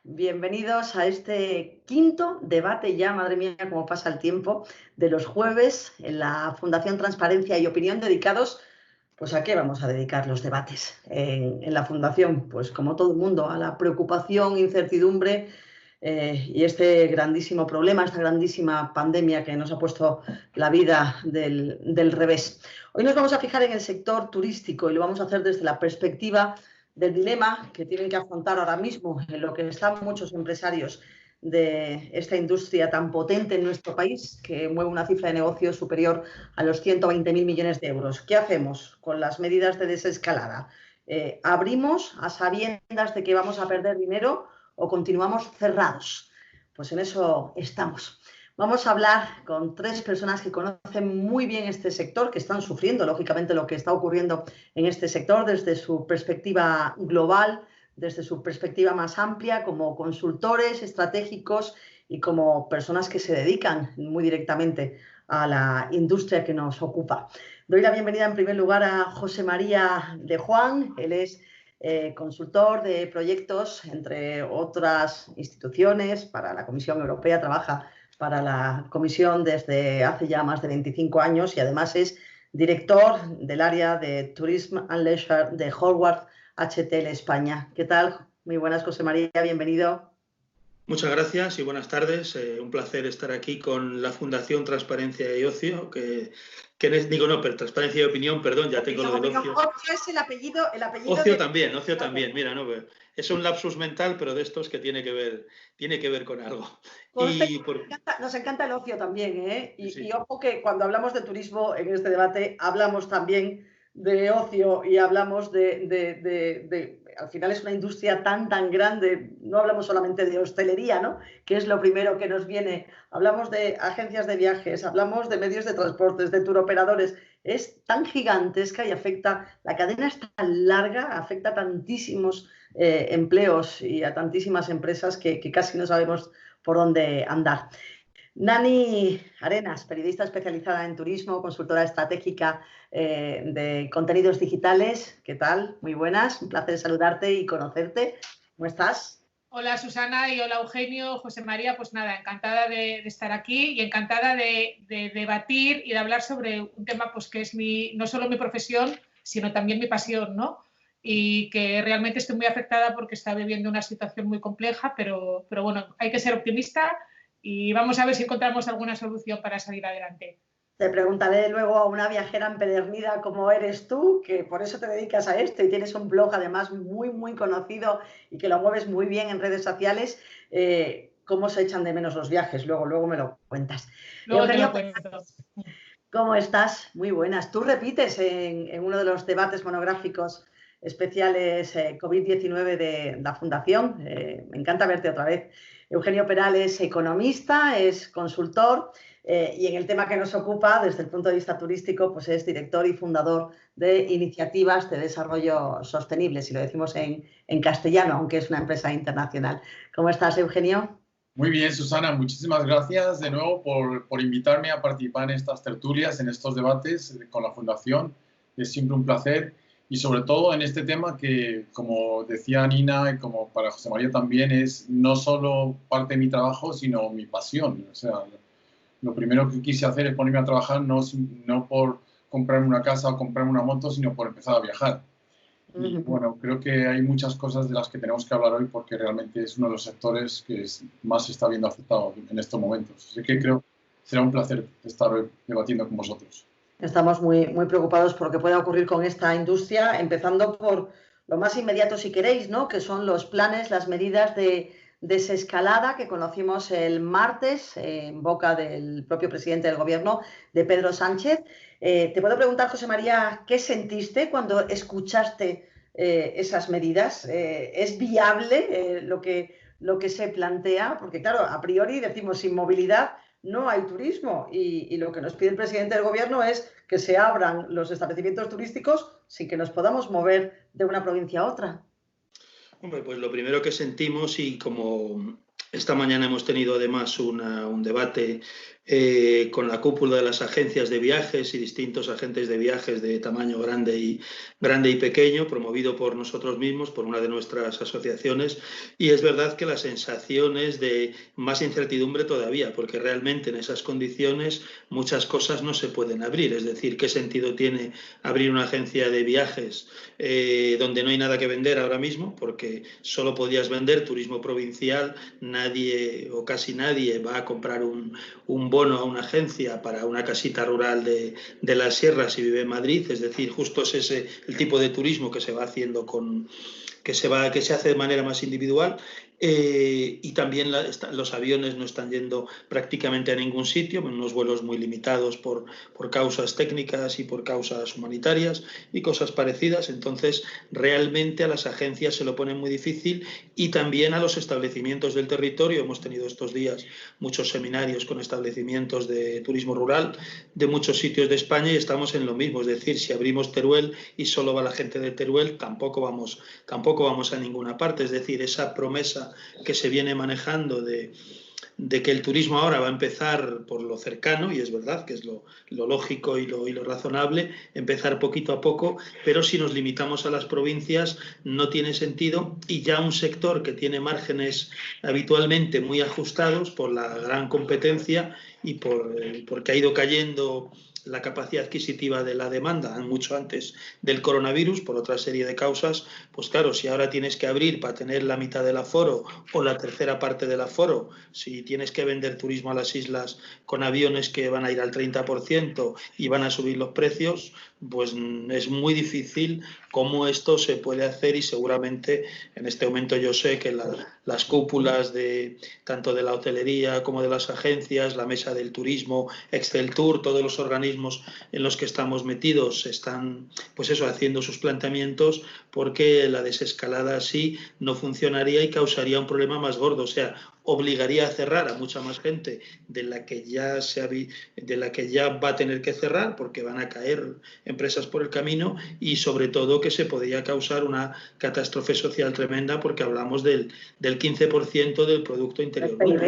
Bienvenidos a este quinto debate ya, madre mía, cómo pasa el tiempo, de los jueves en la Fundación Transparencia y Opinión dedicados, pues ¿a qué vamos a dedicar los debates en la Fundación? Pues como todo el mundo, a la preocupación, incertidumbre y este grandísimo problema, esta grandísima pandemia que nos ha puesto la vida del revés. Hoy nos vamos a fijar en el sector turístico y lo vamos a hacer desde la perspectiva del dilema que tienen que afrontar ahora mismo, en lo que están muchos empresarios de esta industria tan potente en nuestro país, que mueve una cifra de negocio superior a los 120.000 millones de euros. ¿Qué hacemos con las medidas de desescalada? ¿Abrimos a sabiendas de que vamos a perder dinero o continuamos cerrados? Pues en eso estamos. Vamos a hablar con tres personas que conocen muy bien este sector, que están sufriendo, lógicamente, lo que está ocurriendo en este sector desde su perspectiva global, desde su perspectiva más amplia, como consultores estratégicos y como personas que se dedican muy directamente a la industria que nos ocupa. Doy la bienvenida en primer lugar a José María de Juan. Él es consultor de proyectos, entre otras instituciones, para la Comisión Europea, trabaja para la Comisión desde hace ya más de 25 años y además es director del área de Tourism and Leisure de Howard HTL España. ¿Qué tal? Muy buenas, José María, bienvenido. Muchas gracias y buenas tardes. Un placer estar aquí con la Fundación Transparencia y Ocio, pero Transparencia y Opinión, perdón, ya tengo lo del ocio. Ocio es el apellido Ocio de... también, ocio también. Mira, no, es un lapsus mental, pero de estos que tiene que ver con algo. Nos encanta el ocio también, ¿eh? Sí. Y ojo que cuando hablamos de turismo en este debate hablamos también de ocio y hablamos al final es una industria tan grande, no hablamos solamente de hostelería, ¿no? Que es lo primero que nos viene. Hablamos de agencias de viajes, hablamos de medios de transportes, de turoperadores. Es tan gigantesca y afecta, la cadena es tan larga, afecta a tantísimos empleos y a tantísimas empresas que casi no sabemos por dónde andar. Nani Arenas, periodista especializada en turismo, consultora estratégica de contenidos digitales. ¿Qué tal? Muy buenas, un placer saludarte y conocerte. ¿Cómo estás? Hola Susana y hola Eugenio, José María, pues nada, encantada de estar aquí y encantada de debatir y de hablar sobre un tema pues que es no solo mi profesión, sino también mi pasión, ¿no? Y que realmente estoy muy afectada porque está viviendo una situación muy compleja, pero bueno, hay que ser optimista y vamos a ver si encontramos alguna solución para salir adelante. Te preguntaré luego a una viajera empedernida como eres tú, que por eso te dedicas a esto y tienes un blog además muy conocido y que lo mueves muy bien en redes sociales, cómo se echan de menos los viajes. Luego me lo cuentas. Luego Eugenio, te lo cuento. ¿Cómo estás? Muy buenas. Tú repites en uno de los debates monográficos especiales COVID-19 de la Fundación. Me encanta verte otra vez. Eugenio Peral es economista, es consultor y en el tema que nos ocupa desde el punto de vista turístico, pues es director y fundador de iniciativas de desarrollo sostenible, si lo decimos en castellano, aunque es una empresa internacional. ¿Cómo estás, Eugenio? Muy bien, Susana, muchísimas gracias de nuevo por invitarme a participar en estas tertulias, en estos debates con la Fundación. Es siempre un placer y sobre todo en este tema que, como decía Nina y como para José María también, es no solo parte de mi trabajo, sino mi pasión. O sea, lo primero que quise hacer es ponerme a trabajar no por comprarme una casa o comprarme una moto, sino por empezar a viajar. Y bueno, creo que hay muchas cosas de las que tenemos que hablar hoy porque realmente es uno de los sectores que más se está viendo afectado en estos momentos. Así que creo que será un placer estar debatiendo con vosotros. Estamos muy preocupados por lo que pueda ocurrir con esta industria, empezando por lo más inmediato, si queréis, ¿no? Que son los planes, las medidas de desescalada que conocimos el martes en boca del propio presidente del Gobierno, de Pedro Sánchez. Te puedo preguntar, José María, ¿qué sentiste cuando escuchaste esas medidas? ¿Es viable lo que se plantea? Porque, claro, a priori decimos sin movilidad no hay turismo y lo que nos pide el presidente del Gobierno es que se abran los establecimientos turísticos sin que nos podamos mover de una provincia a otra. Hombre, pues lo primero que sentimos, y como esta mañana hemos tenido además un debate con la cúpula de las agencias de viajes y distintos agentes de viajes de tamaño grande y pequeño, promovido por nosotros mismos, por una de nuestras asociaciones, y es verdad que la sensación es de más incertidumbre todavía, porque realmente en esas condiciones muchas cosas no se pueden abrir. Es decir, ¿qué sentido tiene abrir una agencia de viajes donde no hay nada que vender ahora mismo? Porque solo podías vender turismo provincial, nadie o casi nadie va a comprar un bono a una agencia para una casita rural de las sierras y vive en Madrid. Es decir, justo es ese el tipo de turismo que se va haciendo que se hace de manera más individual. Y también los aviones no están yendo prácticamente a ningún sitio, en unos vuelos muy limitados por causas técnicas y por causas humanitarias y cosas parecidas. Entonces, realmente a las agencias se lo pone muy difícil, y también a los establecimientos del territorio. Hemos tenido estos días muchos seminarios con establecimientos de turismo rural de muchos sitios de España y estamos en lo mismo. Es decir, si abrimos Teruel y solo va la gente de Teruel, tampoco vamos a ninguna parte. Es decir, esa promesa que se viene manejando de que el turismo ahora va a empezar por lo cercano, y es verdad que es lo lógico y lo razonable, empezar poquito a poco, pero si nos limitamos a las provincias no tiene sentido, y ya un sector que tiene márgenes habitualmente muy ajustados por la gran competencia y porque ha ido cayendo la capacidad adquisitiva de la demanda mucho antes del coronavirus por otra serie de causas, pues claro, si ahora tienes que abrir para tener la mitad del aforo o la tercera parte del aforo, si tienes que vender turismo a las islas con aviones que van a ir al 30% y van a subir los precios, pues es muy difícil cómo esto se puede hacer, y seguramente en este momento yo sé que las cúpulas tanto de la hotelería como de las agencias, la mesa del turismo, Exceltur, todos los organismos en los que estamos metidos están pues eso, haciendo sus planteamientos, porque la desescalada así no funcionaría y causaría un problema más gordo. O sea, obligaría a cerrar a mucha más gente de la que ya va a tener que cerrar, porque van a caer empresas por el camino, y sobre todo que se podría causar una catástrofe social tremenda, porque hablamos del 15% del Producto Interior Bruto.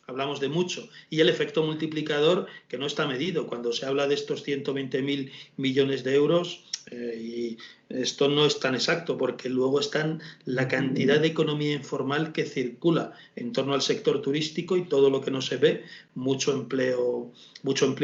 Hablamos de mucho. Y el efecto multiplicador, que no está medido. Cuando se habla de estos 120.000 millones de euros, y esto no es tan exacto, porque luego están la cantidad de economía informal que circula en torno al sector turístico y todo lo que no se ve, mucho empleo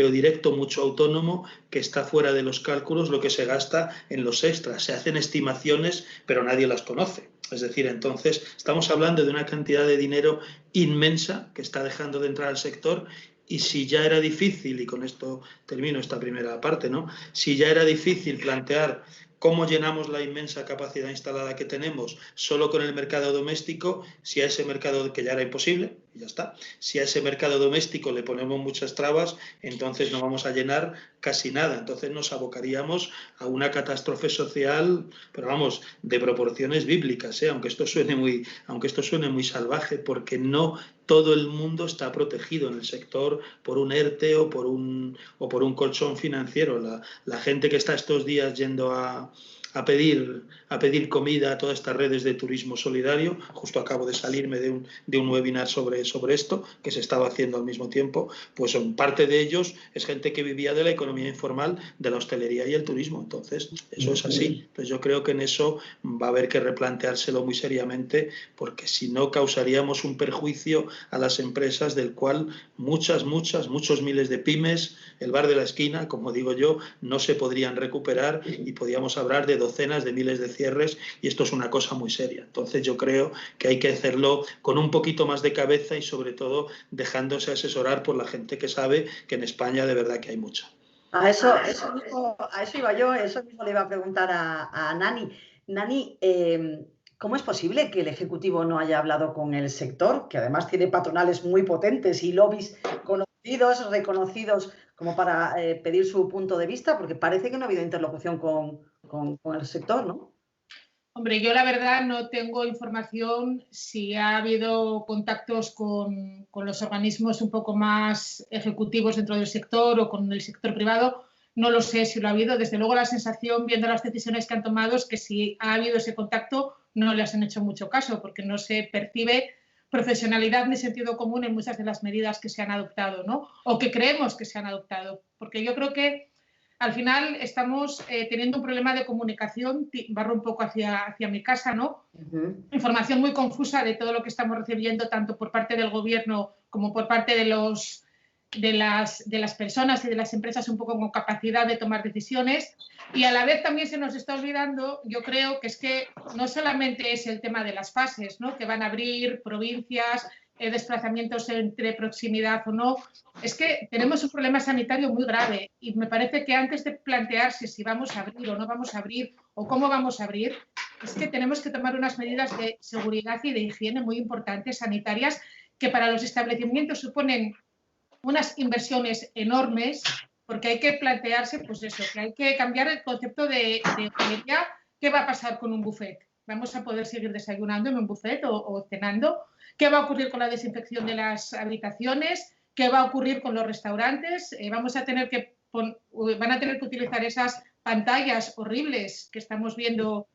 directo, mucho autónomo, que está fuera de los cálculos, lo que se gasta en los extras. Se hacen estimaciones, pero nadie las conoce. Es decir, entonces estamos hablando de una cantidad de dinero inmensa que está dejando de entrar al sector. Y si ya era difícil, y con esto termino esta primera parte, ¿no? Si ya era difícil plantear cómo llenamos la inmensa capacidad instalada que tenemos solo con el mercado doméstico, si a ese mercado, que ya era imposible, y ya está, si a ese mercado doméstico le ponemos muchas trabas, entonces no vamos a llenar casi nada. Entonces nos abocaríamos a una catástrofe social, pero vamos, de proporciones bíblicas, aunque esto suene muy salvaje, porque no todo el mundo está protegido en el sector por un ERTE o por un colchón financiero. La gente que está estos días yendo a pedir comida a todas estas redes de turismo solidario, justo acabo de salirme de un webinar sobre esto, que se estaba haciendo al mismo tiempo, pues son parte de ellos, es gente que vivía de la economía informal, de la hostelería y el turismo. Entonces, eso es así. Entonces yo creo que en eso va a haber que replanteárselo muy seriamente, porque si no causaríamos un perjuicio a las empresas del cual muchos miles de pymes, el bar de la esquina, como digo yo, no se podrían recuperar, y podríamos hablar de docenas de miles de cierres, y esto es una cosa muy seria. Entonces yo creo que hay que hacerlo con un poquito más de cabeza, y sobre todo dejándose asesorar por la gente que sabe, que en España de verdad que hay mucha. A eso iba yo, eso mismo le iba a preguntar a Nani. Nani, ¿cómo es posible que el Ejecutivo no haya hablado con el sector, que además tiene patronales muy potentes y lobbies conocidos, reconocidos, como para pedir su punto de vista? Porque parece que no ha habido interlocución con el sector, ¿no? Hombre, yo la verdad no tengo información si ha habido contactos con los organismos un poco más ejecutivos dentro del sector o con el sector privado. No lo sé si lo ha habido. Desde luego la sensación, viendo las decisiones que han tomado, es que si ha habido ese contacto no les han hecho mucho caso, porque no se percibe profesionalidad ni sentido común en muchas de las medidas que se han adoptado, ¿no? O que creemos que se han adoptado. Porque yo creo que al final estamos teniendo un problema de comunicación, barro un poco hacia mi casa, ¿no? Información muy confusa de todo lo que estamos recibiendo, tanto por parte del gobierno como por parte de las personas y de las empresas un poco con capacidad de tomar decisiones. Y a la vez también se nos está olvidando, yo creo que es que no solamente es el tema de las fases, ¿no? Que van a abrir provincias, desplazamientos entre proximidad o no, es que tenemos un problema sanitario muy grave y me parece que antes de plantearse si vamos a abrir o no vamos a abrir o cómo vamos a abrir, es que tenemos que tomar unas medidas de seguridad y de higiene muy importantes, sanitarias, que para los establecimientos suponen unas inversiones enormes, porque hay que plantearse, pues eso, que hay que cambiar el concepto de hostelería. ¿Qué va a pasar con un buffet? ¿Vamos a poder seguir desayunando en un buffet o cenando? ¿Qué va a ocurrir con la desinfección de las habitaciones? ¿Qué va a ocurrir con los restaurantes? Van a tener que utilizar esas pantallas horribles que estamos viendo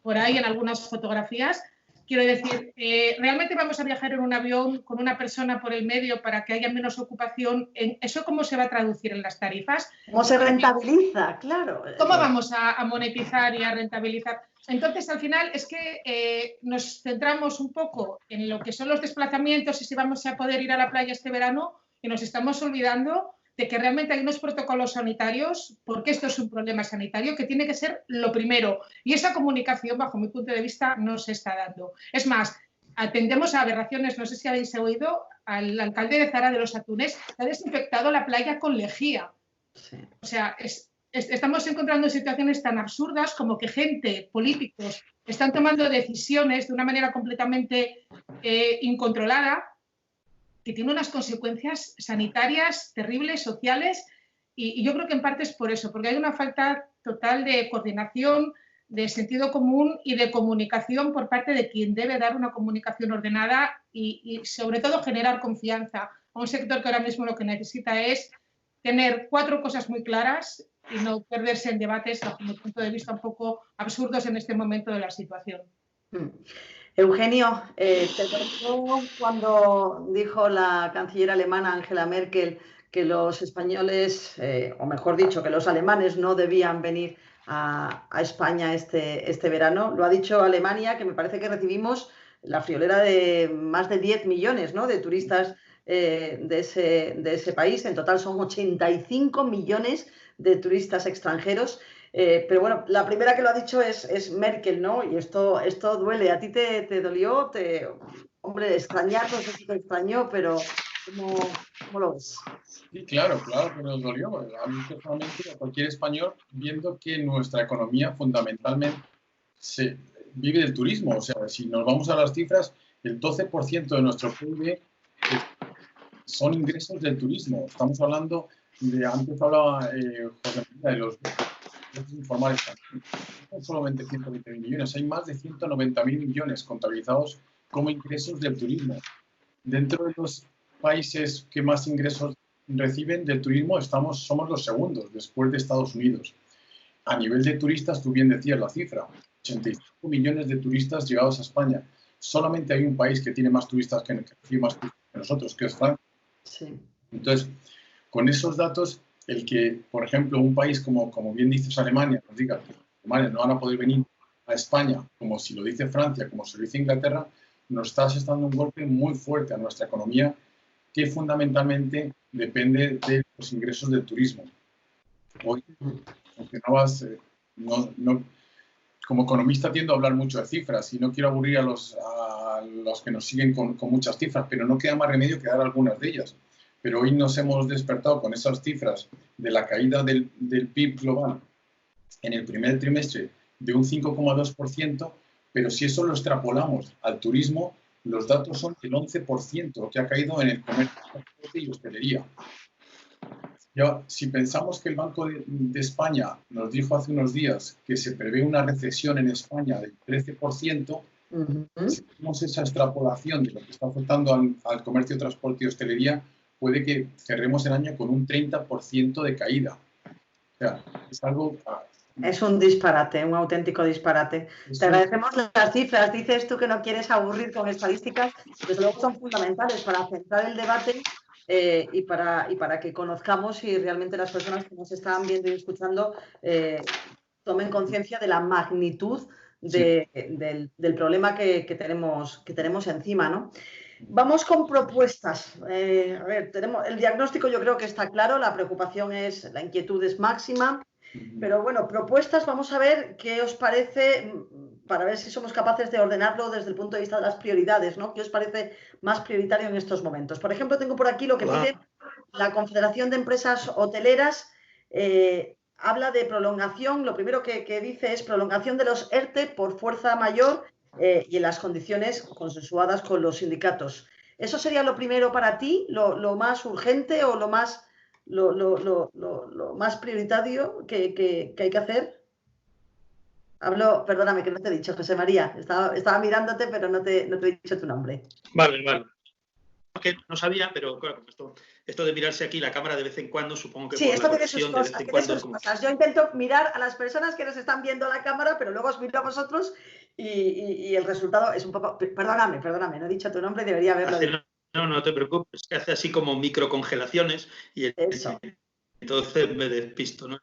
por ahí en algunas fotografías. Quiero decir, ¿realmente vamos a viajar en un avión con una persona por el medio para que haya menos ocupación? ¿Eso cómo se va a traducir en las tarifas? ¿Cómo se rentabiliza? Claro. ¿Cómo vamos a monetizar y a rentabilizar? Entonces, al final, es que nos centramos un poco en lo que son los desplazamientos y si vamos a poder ir a la playa este verano y nos estamos olvidando de que realmente hay unos protocolos sanitarios, porque esto es un problema sanitario que tiene que ser lo primero. Y esa comunicación, bajo mi punto de vista, no se está dando. Es más, atendemos a aberraciones. No sé si habéis oído al alcalde de Zara de los Atunes, que ha desinfectado la playa con lejía. Sí. O sea, estamos encontrando situaciones tan absurdas como que gente, políticos, están tomando decisiones de una manera completamente incontrolada, que tiene unas consecuencias sanitarias terribles, sociales, y yo creo que en parte es por eso, porque hay una falta total de coordinación, de sentido común y de comunicación por parte de quien debe dar una comunicación ordenada y sobre todo generar confianza a un sector que ahora mismo lo que necesita es tener 4 cosas muy claras y no perderse en debates, bajo mi punto de vista, un poco absurdos en este momento de la situación. Eugenio, ¿te acordó cuando dijo la canciller alemana Angela Merkel que los españoles, o mejor dicho, que los alemanes no debían venir a España este verano? Lo ha dicho Alemania, que me parece que recibimos la friolera de más de 10 millones, ¿no?, de turistas de ese país. En total son 85 millones de turistas extranjeros. Pero bueno, la primera que lo ha dicho es Merkel, ¿no? Y esto duele. ¿A ti te dolió? Hombre, extrañar, no sé si te extrañó, pero ¿cómo lo ves? Sí, claro que nos dolió. A mí personalmente, a cualquier español, viendo que nuestra economía fundamentalmente se vive del turismo. O sea, si nos vamos a las cifras, el 12% de nuestro PIB son ingresos del turismo. Estamos hablando de, antes hablaba José María, de los informales. No solamente 120.000 millones, hay más de 190.000 millones contabilizados como ingresos del turismo. Dentro de los países que más ingresos reciben del turismo, somos los segundos, después de Estados Unidos. A nivel de turistas, tú bien decías la cifra, 85 millones de turistas llegados a España. Solamente hay un país que tiene más turistas que nosotros, que es Francia. Sí. Entonces, con esos datos, el que, por ejemplo, un país como bien dices Alemania, nos diga que Alemania no van a poder venir a España, como si lo dice Francia, como si lo dice Inglaterra, nos está asestando un golpe muy fuerte a nuestra economía, que fundamentalmente depende de los ingresos del turismo. Hoy, aunque como economista tiendo a hablar mucho de cifras y no quiero aburrir a los que nos siguen con muchas cifras, pero no queda más remedio que dar algunas de ellas. Pero hoy nos hemos despertado con esas cifras de la caída del PIB global en el primer trimestre de un 5,2%, pero si eso lo extrapolamos al turismo, los datos son el 11% que ha caído en el comercio y hostelería. Ya, si pensamos que el Banco de España nos dijo hace unos días que se prevé una recesión en España del 13%, si hacemos esa extrapolación de lo que está afectando al comercio, transporte y hostelería, puede que cerremos el año con un 30% de caída. O sea, es algo Es un disparate, un auténtico disparate. Te agradecemos las cifras. Dices tú que no quieres aburrir con estadísticas. Desde luego son fundamentales para centrar el debate y para que conozcamos y realmente las personas que nos están viendo y escuchando tomen conciencia de la magnitud del problema que tenemos encima, ¿no? Vamos con propuestas. A ver, el diagnóstico yo creo que está claro, la preocupación la inquietud es máxima. Pero bueno, propuestas, vamos a ver qué os parece, para ver si somos capaces de ordenarlo desde el punto de vista de las prioridades, ¿no? ¿Qué os parece más prioritario en estos momentos? Por ejemplo, tengo por aquí lo que pide la Confederación de Empresas Hoteleras. Habla de prolongación, lo primero que dice es prolongación de los ERTE por fuerza mayor y en las condiciones consensuadas con los sindicatos. ¿Eso sería lo primero para ti, lo más urgente o lo más prioritario que hay que hacer? Perdóname que no te he dicho, José María, estaba mirándote pero no te he dicho tu nombre. Vale. Que no sabía, pero claro, esto de mirarse aquí la cámara de vez en cuando, supongo que sí, por esto la tiene sus cosas, Yo intento mirar a las personas que nos están viendo la cámara, pero luego os miro a vosotros y el resultado es un poco... Perdóname, no he dicho tu nombre y debería haberlo dicho. No te preocupes, que hace así como microcongelaciones y entonces me despisto, ¿no?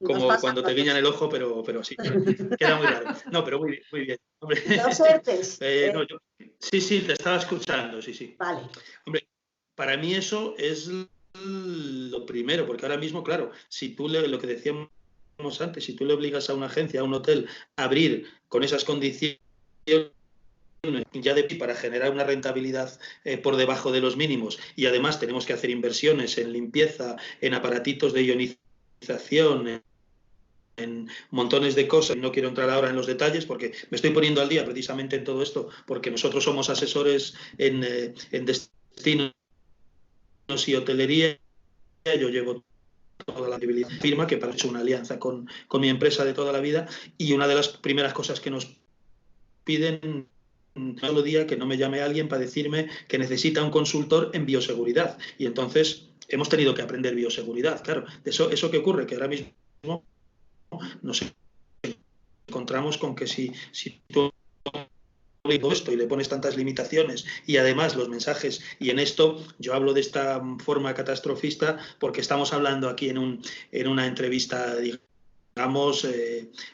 Como cuando te guiñan el ojo, pero así. Queda muy raro. No, pero muy bien. Hombre. Los ERTEs. Sí, te estaba escuchando, sí. Vale. Hombre, para mí eso es lo primero, porque ahora mismo, claro, si tú lo que decíamos antes, si tú le obligas a una agencia, a un hotel, a abrir con esas condiciones ya para generar una rentabilidad por debajo de los mínimos, y además tenemos que hacer inversiones en limpieza, en aparatitos de ionización, en montones de cosas. No quiero entrar ahora en los detalles porque me estoy poniendo al día precisamente en todo esto, porque nosotros somos asesores en destinos y hotelería. Yo llevo toda la firma, que para hecho una alianza con mi empresa de toda la vida, y una de las primeras cosas que nos piden un solo día que no me llame alguien para decirme que necesita un consultor en bioseguridad. Y entonces hemos tenido que aprender bioseguridad. Claro, eso que ocurre, que ahora mismo nos encontramos con que si tú esto y le pones tantas limitaciones y además los mensajes, y en esto yo hablo de esta forma catastrofista porque estamos hablando aquí en una entrevista, digamos,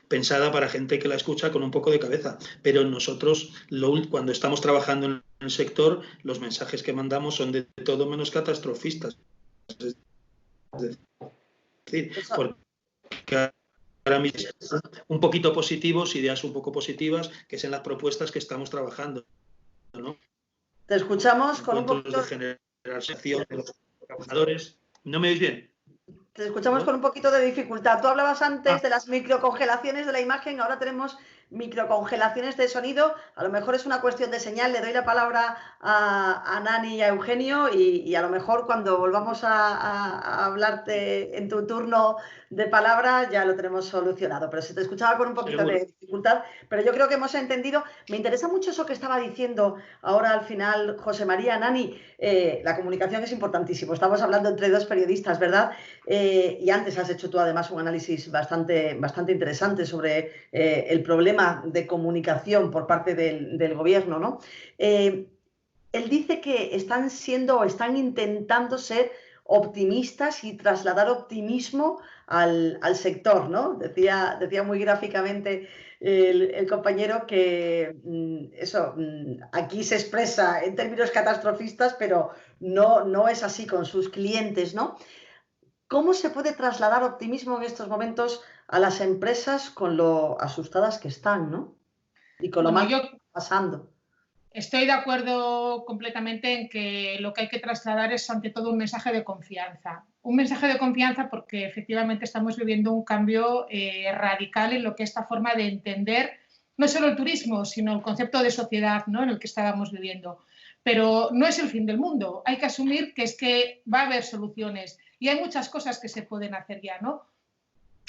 pensada para gente que la escucha con un poco de cabeza, pero nosotros cuando estamos trabajando en el sector, los mensajes que mandamos son de todo menos catastrofistas. Es decir, porque ahora mismo un poquito positivos, ideas un poco positivas, que es en las propuestas que estamos trabajando, ¿no? Te escuchamos con un poquito de generación de los trabajadores. ¿No me oís bien? Te escuchamos con un poquito de dificultad. Tú hablabas antes de las microcongelaciones de la imagen, ahora tenemos microcongelaciones de sonido. A lo mejor es una cuestión de señal. Le doy la palabra a Nani y a Eugenio y a lo mejor cuando volvamos a hablarte en tu turno de palabra ya lo tenemos solucionado. Pero se te escuchaba con un poquito de dificultad, pero yo creo que hemos entendido. Me interesa mucho eso que estaba diciendo ahora al final José María. Nani, la comunicación es importantísimo. Estamos hablando entre dos periodistas, ¿verdad? Y antes has hecho tú además un análisis bastante interesante sobre el problema de comunicación por parte del gobierno, ¿no? Él dice que están intentando ser optimistas y trasladar optimismo al sector, ¿no? Decía muy gráficamente el compañero que aquí se expresa en términos catastrofistas, pero no es así con sus clientes, ¿no? ¿Cómo se puede trasladar optimismo en estos momentos a las empresas con lo asustadas que están, ¿no? Y con lo mal que está pasando. Estoy de acuerdo completamente en que lo que hay que trasladar es ante todo un mensaje de confianza. Un mensaje de confianza porque efectivamente estamos viviendo un cambio radical en lo que es esta forma de entender no solo el turismo, sino el concepto de sociedad, ¿no?, en el que estábamos viviendo. Pero no es el fin del mundo. Hay que asumir que es que va a haber soluciones y hay muchas cosas que se pueden hacer ya, ¿no?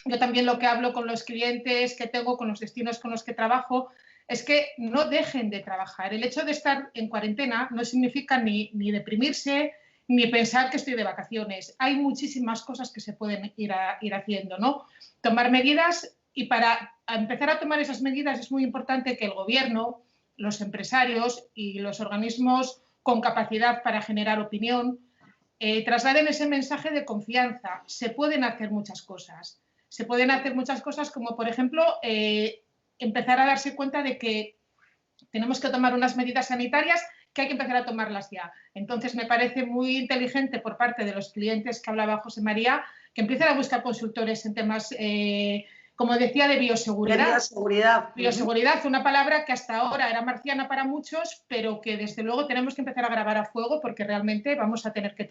Yo también lo que hablo con los clientes que tengo, con los destinos con los que trabajo, es que no dejen de trabajar. El hecho de estar en cuarentena no significa ni deprimirse, ni pensar que estoy de vacaciones. Hay muchísimas cosas que se pueden ir haciendo, ¿no? Tomar medidas, y para empezar a tomar esas medidas es muy importante que el gobierno, los empresarios y los organismos con capacidad para generar opinión trasladen ese mensaje de confianza. Se pueden hacer muchas cosas. Se pueden hacer muchas cosas como, por ejemplo, empezar a darse cuenta de que tenemos que tomar unas medidas sanitarias que hay que empezar a tomarlas ya. Entonces, me parece muy inteligente por parte de los clientes que hablaba José María, que empiecen a buscar consultores en temas, como decía, de bioseguridad. Bioseguridad, una palabra que hasta ahora era marciana para muchos, pero que desde luego tenemos que empezar a grabar a fuego, porque realmente vamos a tener que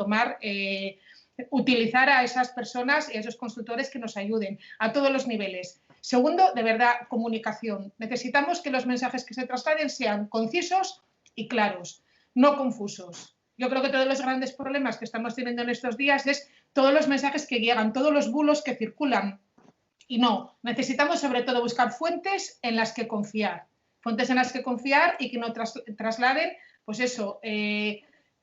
utilizar a esas personas y a esos consultores que nos ayuden a todos los niveles. Segundo, de verdad, comunicación. Necesitamos que los mensajes que se trasladen sean concisos y claros, no confusos. Yo creo que todos los grandes problemas que estamos teniendo en estos días es todos los mensajes que llegan, todos los bulos que circulan. Y no, necesitamos sobre todo buscar fuentes en las que confiar. Fuentes en las que confiar y que no trasladen, pues eso,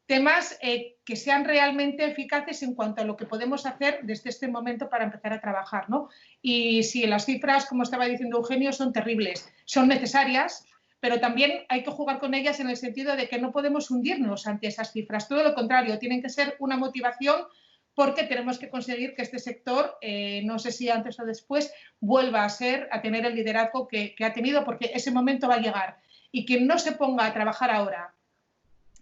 temas que sean realmente eficaces en cuanto a lo que podemos hacer desde este momento para empezar a trabajar, ¿no? Y sí, las cifras, como estaba diciendo Eugenio, son terribles, son necesarias, pero también hay que jugar con ellas en el sentido de que no podemos hundirnos ante esas cifras. Todo lo contrario, tienen que ser una motivación, porque tenemos que conseguir que este sector, no sé si antes o después, vuelva a tener el liderazgo que ha tenido, porque ese momento va a llegar. Y quien no se ponga a trabajar ahora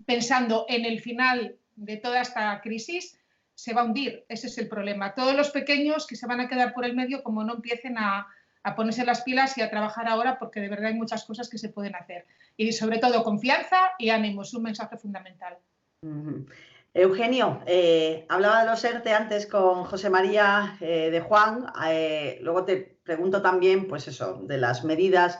pensando en el final de toda esta crisis, se va a hundir. Ese es el problema. Todos los pequeños que se van a quedar por el medio, como no empiecen a ponerse las pilas y a trabajar ahora, porque de verdad hay muchas cosas que se pueden hacer. Y sobre todo confianza y ánimo, es un mensaje fundamental. Eugenio, hablaba de los ERTE antes con José María de Juan, luego te pregunto también, pues eso, de las medidas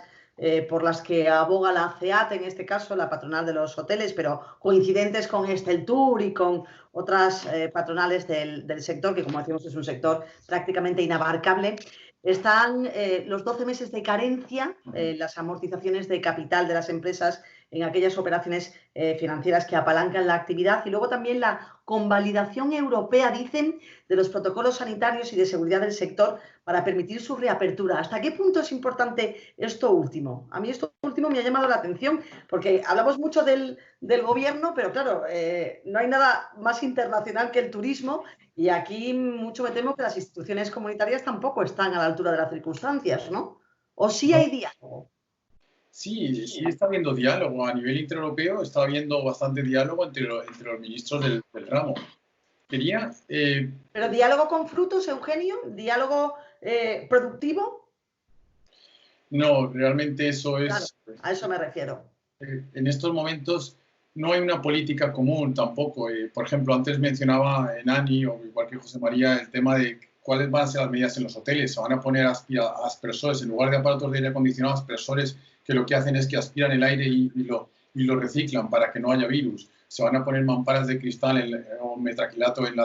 por las que aboga la CEAT, en este caso la patronal de los hoteles, pero coincidentes con Exceltur y con otras patronales del sector, que como decimos es un sector prácticamente inabarcable. Están los 12 meses de carencia, las amortizaciones de capital de las empresas en aquellas operaciones financieras que apalancan la actividad, y luego también la convalidación europea, dicen, de los protocolos sanitarios y de seguridad del sector para permitir su reapertura. ¿Hasta qué punto es importante esto último? A mí esto último me ha llamado la atención, porque hablamos mucho del gobierno, pero claro, no hay nada más internacional que el turismo, y aquí mucho me temo que las instituciones comunitarias tampoco están a la altura de las circunstancias, ¿no? ¿O sí hay diálogo? Sí está habiendo diálogo. A nivel intereuropeo está habiendo bastante diálogo entre los ministros del ramo. ¿Pero diálogo con frutos, Eugenio? ¿Diálogo productivo? No, realmente eso es... Claro, a eso me refiero. En estos momentos no hay una política común tampoco. Por ejemplo, antes mencionaba Nani, o igual que José María, el tema de cuáles van a ser las medidas en los hoteles. Se van a poner aspersores, en lugar de aparatos de aire acondicionado, aspersores que lo que hacen es que aspiran el aire y lo reciclan para que no haya virus. Se van a poner mamparas de cristal o metacrilato en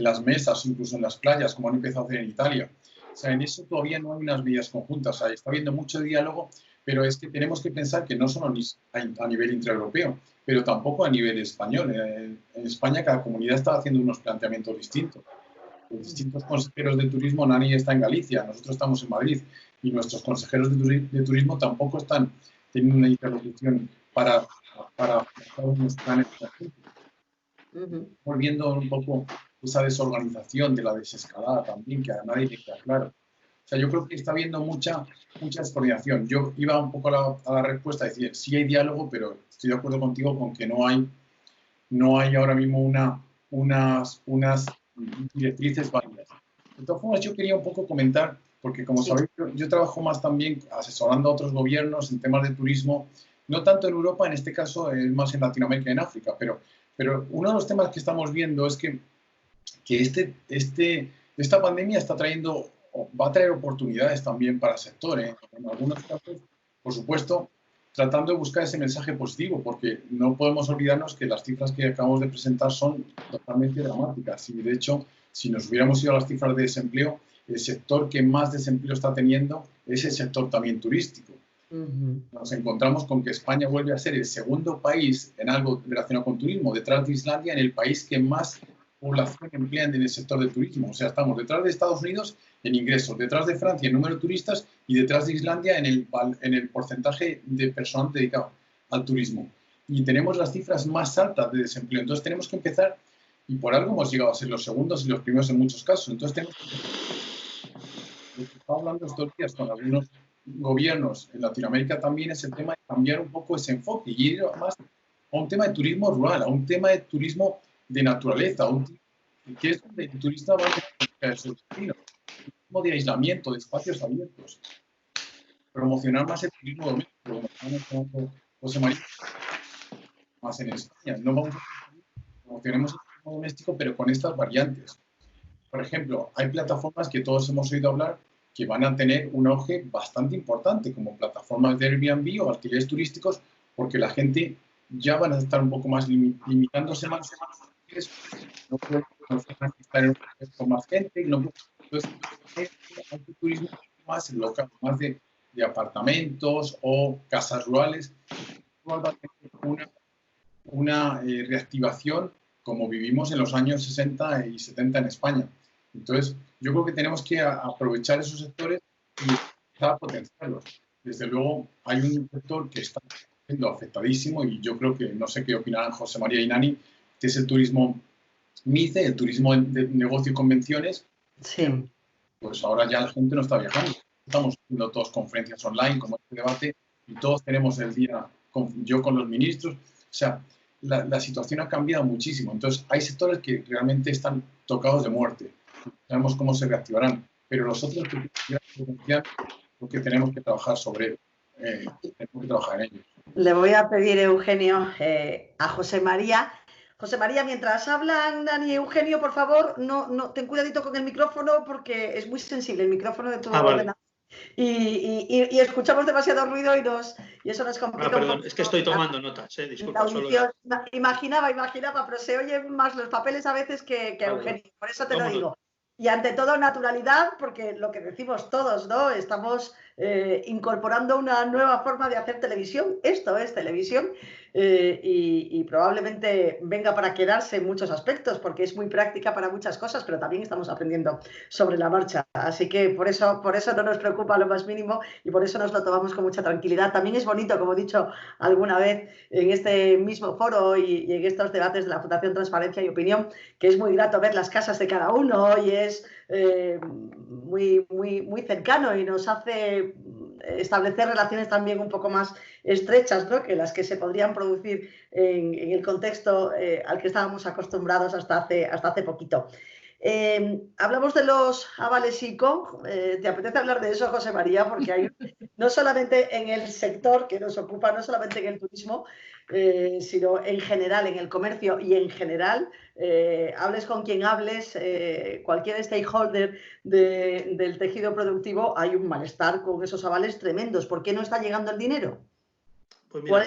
las mesas, incluso en las playas, como han empezado a hacer en Italia. O sea, en eso todavía no hay unas medidas conjuntas. O sea, está habiendo mucho diálogo, pero es que tenemos que pensar que no solo a nivel intraeuropeo, pero tampoco a nivel español. En España cada comunidad está haciendo unos planteamientos distintos. Los distintos consejeros de turismo, Nani está en Galicia, nosotros estamos en Madrid, y nuestros consejeros de turismo tampoco están teniendo una interlocución para unos planes. Estamos viendo un poco esa desorganización de la desescalada también, que a nadie le queda claro. O sea, yo creo que está habiendo mucha descoordinación. Yo iba un poco a la respuesta, decir, sí hay diálogo, pero estoy de acuerdo contigo con que no hay ahora mismo unas directrices válidas. De todas formas, yo quería un poco comentar, porque como sabéis, yo trabajo más también asesorando a otros gobiernos en temas de turismo, no tanto en Europa, en este caso es más en Latinoamérica y en África, pero uno de los temas que estamos viendo es que esta pandemia va a traer oportunidades también para el sector, en algunos casos, por supuesto, tratando de buscar ese mensaje positivo, porque no podemos olvidarnos que las cifras que acabamos de presentar son totalmente dramáticas, y de hecho, si nos hubiéramos ido a las cifras de desempleo, el sector que más desempleo está teniendo es el sector también turístico. Nos encontramos con que España vuelve a ser el segundo país en algo relacionado con turismo, detrás de Islandia, en el país que más población emplean en el sector del turismo. O sea, estamos detrás de Estados Unidos en ingresos, detrás de Francia en número de turistas y detrás de Islandia en el porcentaje de personal dedicado al turismo. Y tenemos las cifras más altas de desempleo. Entonces tenemos que empezar, y por algo hemos llegado a ser los segundos y los primeros en muchos casos. Entonces tenemos que... Lo que estamos hablando estos días con algunos gobiernos en Latinoamérica también es el tema de cambiar un poco ese enfoque y ir más a un tema de turismo rural, a un tema de turismo de naturaleza, que es donde el turista va a buscar su destino, turismo de aislamiento, de espacios abiertos, promocionar más el turismo doméstico, como estamos hablando José María, más en España. No vamos a promocionemos el turismo doméstico, pero con estas variantes. Por ejemplo, hay plataformas que todos hemos oído hablar que van a tener un auge bastante importante, como plataformas de Airbnb o alquileres turísticos, porque la gente ya van a estar un poco más limitándose más. No pueden estar con más gente. Entonces, hay un turismo más local, más de apartamentos o casas rurales. Va a tener una reactivación como vivimos en los años 60 y 70 en España. Entonces, yo creo que tenemos que aprovechar esos sectores y empezar a potenciarlos. Desde luego, hay un sector que está siendo afectadísimo y yo creo que, no sé qué opinarán José María y Nani, que es el turismo MICE, el turismo de negocio y convenciones. Sí. Pues ahora ya la gente no está viajando. Estamos haciendo todos conferencias online, como este debate, y todos tenemos el día, yo con los ministros. O sea, la situación ha cambiado muchísimo. Entonces, hay sectores que realmente están tocados de muerte. Sabemos cómo se reactivarán, pero los otros que tenemos que trabajar sobre tenemos que trabajar en ellos. Le voy a pedir, Eugenio, a José María. José María, mientras hablan Dani y Eugenio, por favor, no ten cuidadito con el micrófono porque es muy sensible el micrófono de tu ordenador. Vale. Y escuchamos demasiado ruido y eso nos complica. Perdón, es que estoy tomando notas, disculpa. Imaginaba, pero se oyen más los papeles a veces que Eugenio, por eso te lo digo. Y ante todo, naturalidad, porque lo que decimos todos, ¿no? Estamos incorporando una nueva forma de hacer televisión. Esto es televisión y probablemente venga para quedarse en muchos aspectos, porque es muy práctica para muchas cosas, pero también estamos aprendiendo sobre la marcha. Así que por eso no nos preocupa lo más mínimo y por eso nos lo tomamos con mucha tranquilidad. También es bonito, como he dicho alguna vez en este mismo foro y en estos debates de la Fundación Transparencia y Opinión, que es muy grato ver las casas de cada uno y es muy cercano y nos hace establecer relaciones también un poco más estrechas, ¿no?, que las que se podrían producir en el contexto al que estábamos acostumbrados hasta hace poquito. Hablamos de los avales ICO. ¿Te apetece hablar de eso, José María? Porque hay no solamente en el sector que nos ocupa, no solamente en el turismo, sino en general, en el comercio y en general, hables con quien hables, cualquier stakeholder del tejido productivo, hay un malestar con esos avales tremendos. ¿Por qué no está llegando el dinero? Pues mira,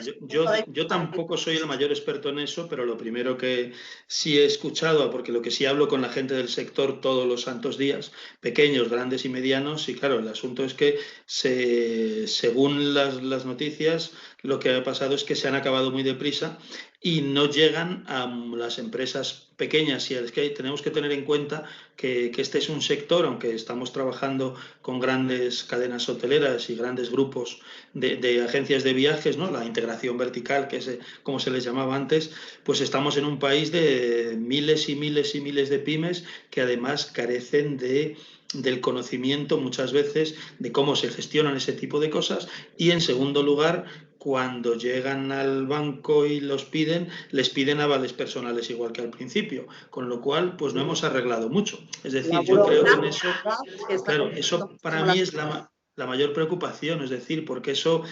yo tampoco soy el mayor experto en eso, pero lo primero que sí he escuchado, porque lo que sí hablo con la gente del sector todos los santos días, pequeños, grandes y medianos, y claro, el asunto es que según las noticias, lo que ha pasado es que se han acabado muy deprisa y no llegan a las empresas pequeñas, y es que tenemos que tener en cuenta que este es un sector, aunque estamos trabajando con grandes cadenas hoteleras y grandes grupos de agencias de viajes, ¿no?, la integración vertical, que es como se les llamaba antes, pues estamos en un país de miles y miles y miles de pymes que además carecen del conocimiento muchas veces de cómo se gestionan ese tipo de cosas, y en segundo lugar, cuando llegan al banco y les piden avales personales igual que al principio, con lo cual pues no hemos arreglado mucho. Es decir, yo creo que en eso, claro, eso para mí es la mayor preocupación, es decir, porque eso,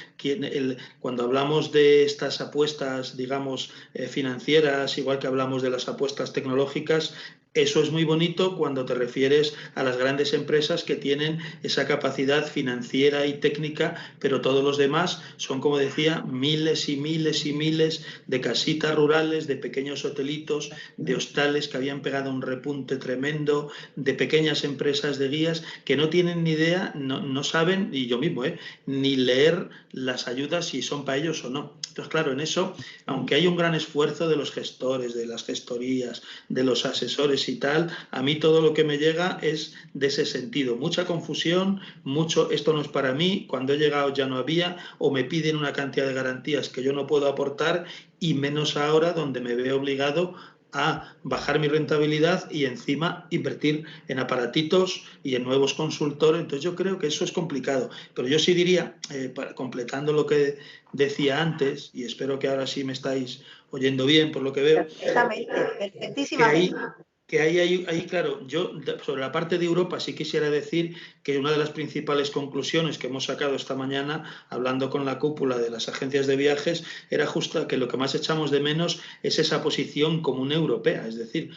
cuando hablamos de estas apuestas, digamos, financieras, igual que hablamos de las apuestas tecnológicas, Eso es muy bonito cuando te refieres a las grandes empresas que tienen esa capacidad financiera y técnica, pero todos los demás son, como decía, miles y miles y miles de casitas rurales, de pequeños hotelitos, de hostales que habían pegado un repunte tremendo, de pequeñas empresas de guías que no tienen ni idea, no saben, y yo mismo, ni leer las ayudas si son para ellos o no. Entonces, claro, en eso, aunque hay un gran esfuerzo de los gestores, de las gestorías, de los asesores y tal, a mí todo lo que me llega es de ese sentido. Mucha confusión, mucho esto no es para mí, cuando he llegado ya no había, o me piden una cantidad de garantías que yo no puedo aportar, y menos ahora donde me veo obligado a bajar mi rentabilidad y encima invertir en aparatitos y en nuevos consultores. Entonces yo creo que eso es complicado. Pero yo sí diría, completando lo que decía antes, y espero que ahora sí me estáis oyendo bien por lo que veo, perfectísimamente. Que ahí, claro, yo sobre la parte de Europa sí quisiera decir que una de las principales conclusiones que hemos sacado esta mañana, hablando con la cúpula de las agencias de viajes, era justo que lo que más echamos de menos es esa posición común europea. Es decir,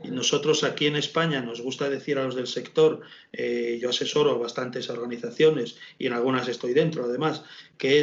nosotros aquí en España nos gusta decir a los del sector, yo asesoro a bastantes organizaciones y en algunas estoy dentro además, que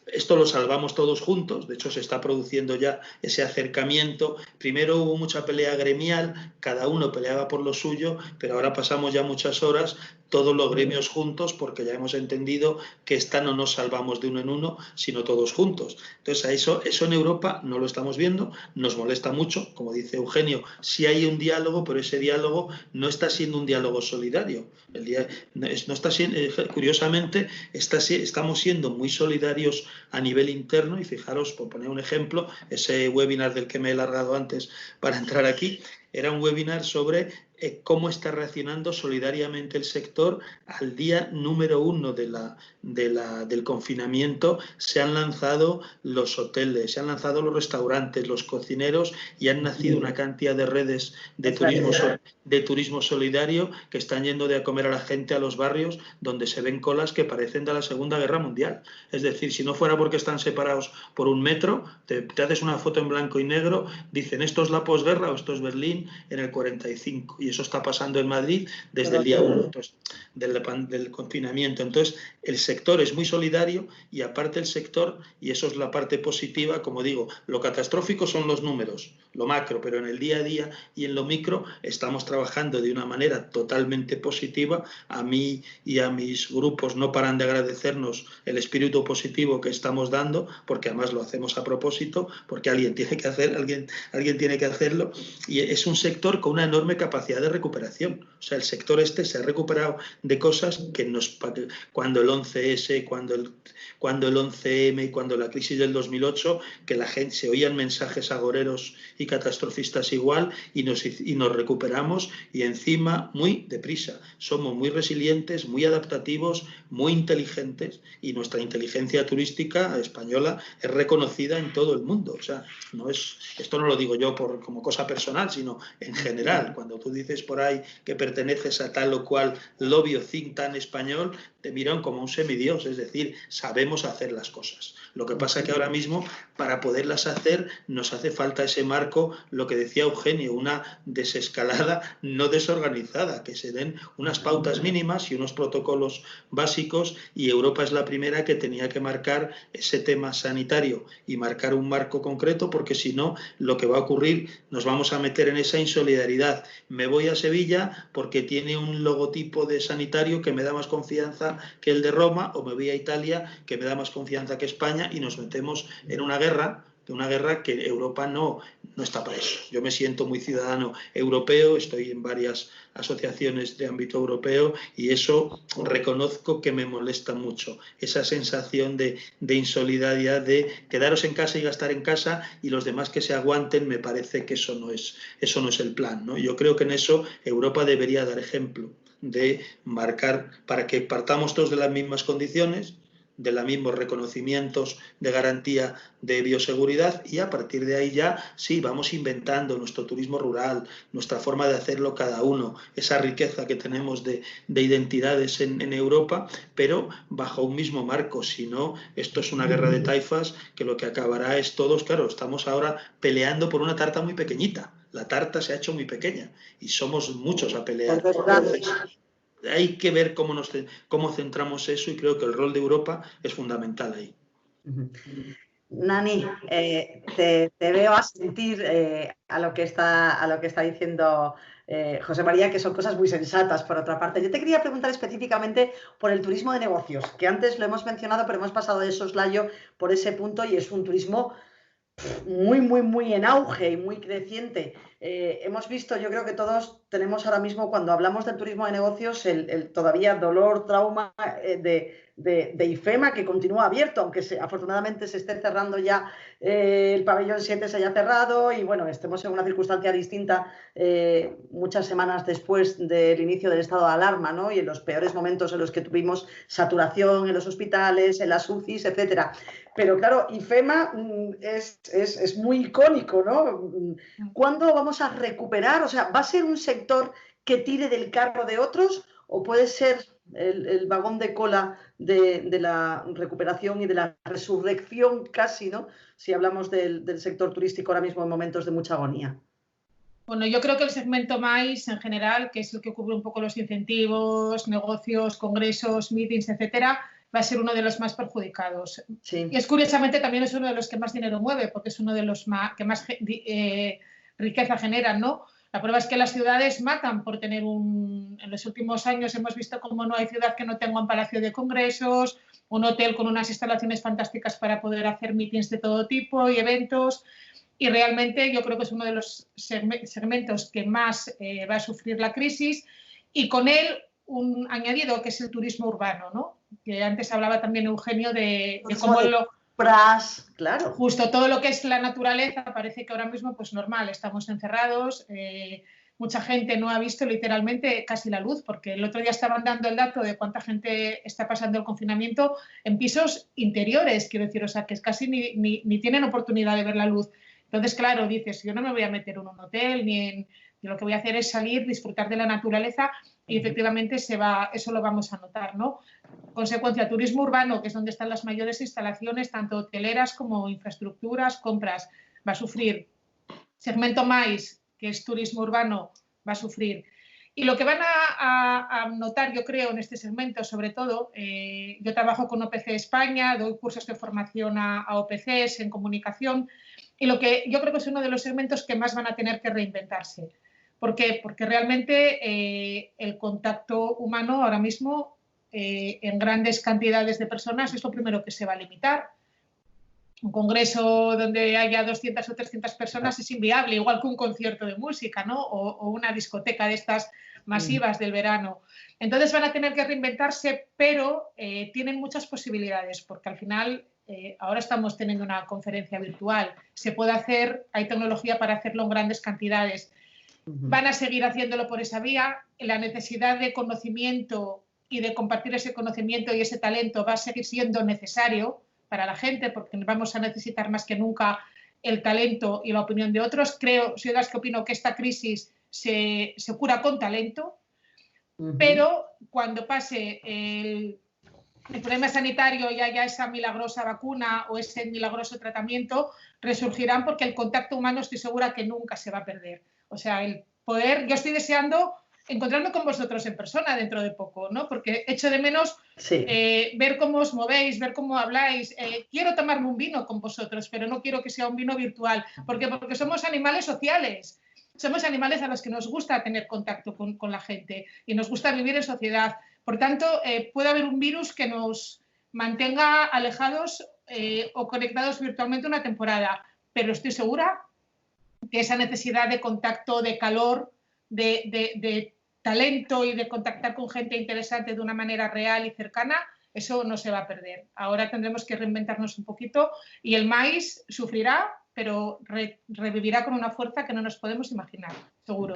esto lo salvamos todos juntos. De hecho se está produciendo ya ese acercamiento. Primero hubo mucha pelea gremial, cada uno peleaba por lo suyo, pero ahora pasamos ya muchas horas todos los gremios juntos porque ya hemos entendido que esta no nos salvamos de uno en uno, sino todos juntos. Entonces a eso en Europa no lo estamos viendo, nos molesta mucho, como dice Eugenio, sí hay un diálogo, pero ese diálogo no está siendo un diálogo solidario. No está siendo, curiosamente, estamos siendo muy solidarios a nivel interno y fijaros, por poner un ejemplo, ese webinar del que me he largado antes para entrar aquí, era un webinar sobre cómo está reaccionando solidariamente el sector al día número 1 del confinamiento. Se han lanzado los hoteles, se han lanzado los restaurantes, los cocineros y han nacido una cantidad de redes de turismo solidario que están yendo de a comer a la gente a los barrios donde se ven colas que parecen de la Segunda Guerra Mundial. Es decir, si no fuera porque están separados por 1 metro, te haces una foto en blanco y negro, dicen esto es la posguerra o esto es Berlín en el 45, y eso está pasando en Madrid desde el día 1 del confinamiento. Entonces el sector es muy solidario y aparte el sector, y eso es la parte positiva, como digo, lo catastrófico son los números, lo macro, pero en el día a día y en lo micro estamos trabajando de una manera totalmente positiva. A mí y a mis grupos no paran de agradecernos el espíritu positivo que estamos dando, porque además lo hacemos a propósito, porque alguien tiene que hacerlo, y es un sector con una enorme capacidad de recuperación. O sea, el sector se ha recuperado de cosas que cuando el 11S, cuando el 11M y cuando la crisis del 2008, que la gente se oían mensajes agoreros y catastrofistas igual, y nos recuperamos, y encima muy deprisa. Somos muy resilientes, muy adaptativos, muy inteligentes, y nuestra inteligencia turística española es reconocida en todo el mundo. O sea, esto no lo digo yo como cosa personal, sino en general. Cuando tú dices por ahí que perteneces a tal o cual lobby o think tank español, te miran como un semidios, es decir, sabemos hacer las cosas. Lo que pasa es que ahora mismo, para poderlas hacer, nos hace falta ese marco, lo que decía Eugenio, una desescalada no desorganizada, que se den unas pautas mínimas y unos protocolos básicos, y Europa es la primera que tenía que marcar ese tema sanitario y marcar un marco concreto, porque si no, lo que va a ocurrir, nos vamos a meter en esa insolidaridad. Me voy a Sevilla porque tiene un logotipo de sanitario que me da más confianza que el de Roma, o me voy a Italia que me da más confianza que España, y nos metemos en una guerra que Europa no está para eso. Yo me siento muy ciudadano europeo, estoy en varias asociaciones de ámbito europeo, y eso reconozco que me molesta mucho, esa sensación de insolidaridad, de quedaros en casa y gastar en casa y los demás que se aguanten. Me parece que eso no es el plan, ¿no? Yo creo que en eso Europa debería dar ejemplo, de marcar para que partamos todos de las mismas condiciones, de los mismos reconocimientos de garantía de bioseguridad, y a partir de ahí ya sí vamos inventando nuestro turismo rural, nuestra forma de hacerlo cada uno, esa riqueza que tenemos de identidades en Europa, pero bajo un mismo marco. Si no, esto es una guerra de taifas que lo que acabará es todos, claro, estamos ahora peleando por una tarta muy pequeñita. la tarta se ha hecho muy pequeña y somos muchos a pelear. Por desgracia. Entonces, hay que ver cómo centramos eso y creo que el rol de Europa es fundamental ahí. Nani, te veo a sentir a lo que está diciendo José María, que son cosas muy sensatas, por otra parte. Yo te quería preguntar específicamente por el turismo de negocios, que antes lo hemos mencionado, pero hemos pasado de soslayo por ese punto y es un turismo muy en auge y muy creciente. Hemos visto, yo creo que todos tenemos ahora mismo, cuando hablamos del turismo de negocios, el todavía dolor, trauma de IFEMA, que continúa abierto, aunque afortunadamente se esté cerrando ya, el pabellón 7 se haya cerrado y bueno, estemos en una circunstancia distinta muchas semanas después del inicio del estado de alarma, ¿no? Y en los peores momentos en los que tuvimos saturación en los hospitales, en las UCIs, etcétera. Pero claro, IFEMA es muy icónico, ¿no? ¿Cuándo vamos a recuperar? O sea, ¿va a ser un sector que tire del carro de otros o puede ser el vagón de cola de la recuperación y de la resurrección casi, ¿no? Si hablamos del sector turístico ahora mismo en momentos de mucha agonía. Bueno, yo creo que el segmento MAIS en general, que es el que cubre un poco los incentivos, negocios, congresos, meetings, etcétera, va a ser uno de los más perjudicados. Sí. Y es curiosamente también es uno de los que más dinero mueve, porque es uno de los que más riqueza generan, ¿no? La prueba es que las ciudades matan por tener en los últimos años hemos visto cómo no hay ciudad que no tenga un palacio de congresos, un hotel con unas instalaciones fantásticas para poder hacer meetings de todo tipo y eventos. Y realmente yo creo que es uno de los segmentos que más va a sufrir la crisis y con él un añadido que es el turismo urbano, ¿no? Que antes hablaba también Eugenio de cómo claro. Justo todo lo que es la naturaleza parece que ahora mismo pues normal, estamos encerrados, mucha gente no ha visto literalmente casi la luz, porque el otro día estaban dando el dato de cuánta gente está pasando el confinamiento en pisos interiores, quiero decir, o sea, que casi ni tienen oportunidad de ver la luz. Entonces, claro, dices, yo no me voy a meter en un hotel, lo que voy a hacer es salir, disfrutar de la naturaleza y efectivamente eso lo vamos a notar, ¿no? Consecuencia, turismo urbano, que es donde están las mayores instalaciones, tanto hoteleras como infraestructuras, compras, va a sufrir. Segmento MAIS, que es turismo urbano, va a sufrir. Y lo que van a notar, yo creo, en este segmento, sobre todo, yo trabajo con OPC España, doy cursos de formación a OPCs en comunicación, y lo que yo creo que es uno de los segmentos que más van a tener que reinventarse. ¿Por qué? Porque realmente el contacto humano ahora mismo en grandes cantidades de personas es lo primero que se va a limitar. Un congreso donde haya 200 o 300 personas es inviable, igual que un concierto de música, ¿no? O una discoteca de estas masivas del verano. Entonces van a tener que reinventarse, pero tienen muchas posibilidades, porque al final ahora estamos teniendo una conferencia virtual, se puede hacer, hay tecnología para hacerlo en grandes cantidades. Van a seguir haciéndolo por esa vía, la necesidad de conocimiento y de compartir ese conocimiento y ese talento va a seguir siendo necesario para la gente, porque vamos a necesitar más que nunca el talento y la opinión de otros. Soy de las que opino que esta crisis se cura con talento, pero cuando pase el problema sanitario y haya esa milagrosa vacuna o ese milagroso tratamiento, resurgirán porque el contacto humano estoy segura que nunca se va a perder. O sea, el poder, yo estoy deseando encontrarme con vosotros en persona dentro de poco, ¿no? Porque echo de menos ver cómo os movéis, ver cómo habláis. Quiero tomarme un vino con vosotros, pero no quiero que sea un vino virtual. ¿Por qué? Porque somos animales sociales. Somos animales a los que nos gusta tener contacto con la gente y nos gusta vivir en sociedad. Por tanto, puede haber un virus que nos mantenga alejados o conectados virtualmente una temporada, pero estoy segura que esa necesidad de contacto, de calor, de talento y de contactar con gente interesante de una manera real y cercana, eso no se va a perder. Ahora tendremos que reinventarnos un poquito y el MAIS sufrirá, pero revivirá con una fuerza que no nos podemos imaginar, seguro.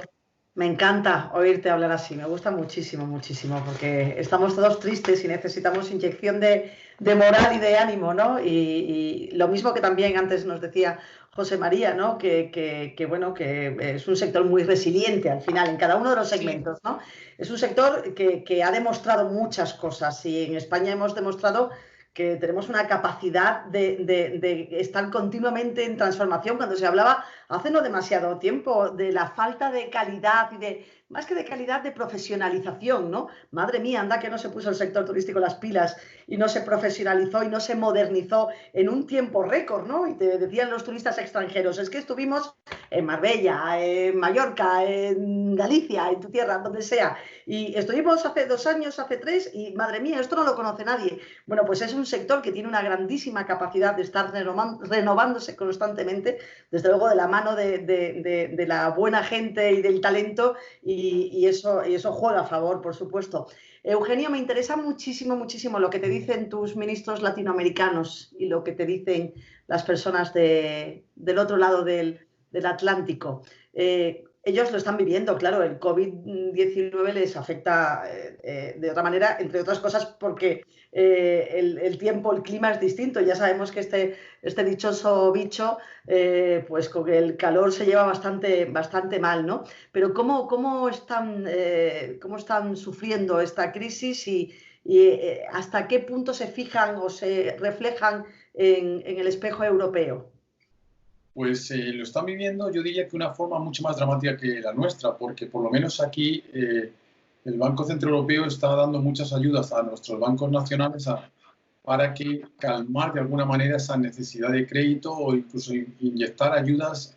Me encanta oírte hablar así, me gusta muchísimo, muchísimo, porque estamos todos tristes y necesitamos inyección de moral y de ánimo, ¿no? Y lo mismo que también antes nos decía José María, ¿no? Que bueno, que es un sector muy resiliente al final, en cada uno de los segmentos, ¿no? Es un sector que ha demostrado muchas cosas y en España hemos demostrado que tenemos una capacidad de estar continuamente en transformación. Cuando se hablaba hace no demasiado tiempo de la falta de calidad y más que de calidad, de profesionalización, ¿no? Madre mía, anda que no se puso el sector turístico las pilas y no se profesionalizó y no se modernizó en un tiempo récord, ¿no? Y te decían los turistas extranjeros, es que estuvimos en Marbella, en Mallorca, en Galicia, en tu tierra, donde sea, y estuvimos hace 2 años, hace 3, y madre mía, esto no lo conoce nadie. Bueno, pues es un sector que tiene una grandísima capacidad de estar renovándose constantemente, desde luego de la mano de la buena gente y del talento, y eso juega a favor, por supuesto. Eugenio, me interesa muchísimo, muchísimo lo que te dicen tus ministros latinoamericanos y lo que te dicen las personas del otro lado del Atlántico. Ellos lo están viviendo, claro, el COVID-19 les afecta de otra manera, entre otras cosas porque el tiempo, el clima es distinto. Ya sabemos que este dichoso bicho, pues con el calor se lleva bastante mal, ¿no? Pero ¿cómo están sufriendo esta crisis y hasta qué punto se fijan o se reflejan en el espejo europeo? Pues lo están viviendo, yo diría que de una forma mucho más dramática que la nuestra, porque por lo menos aquí el Banco Central Europeo está dando muchas ayudas a nuestros bancos nacionales para que calmar de alguna manera esa necesidad de crédito o incluso inyectar ayudas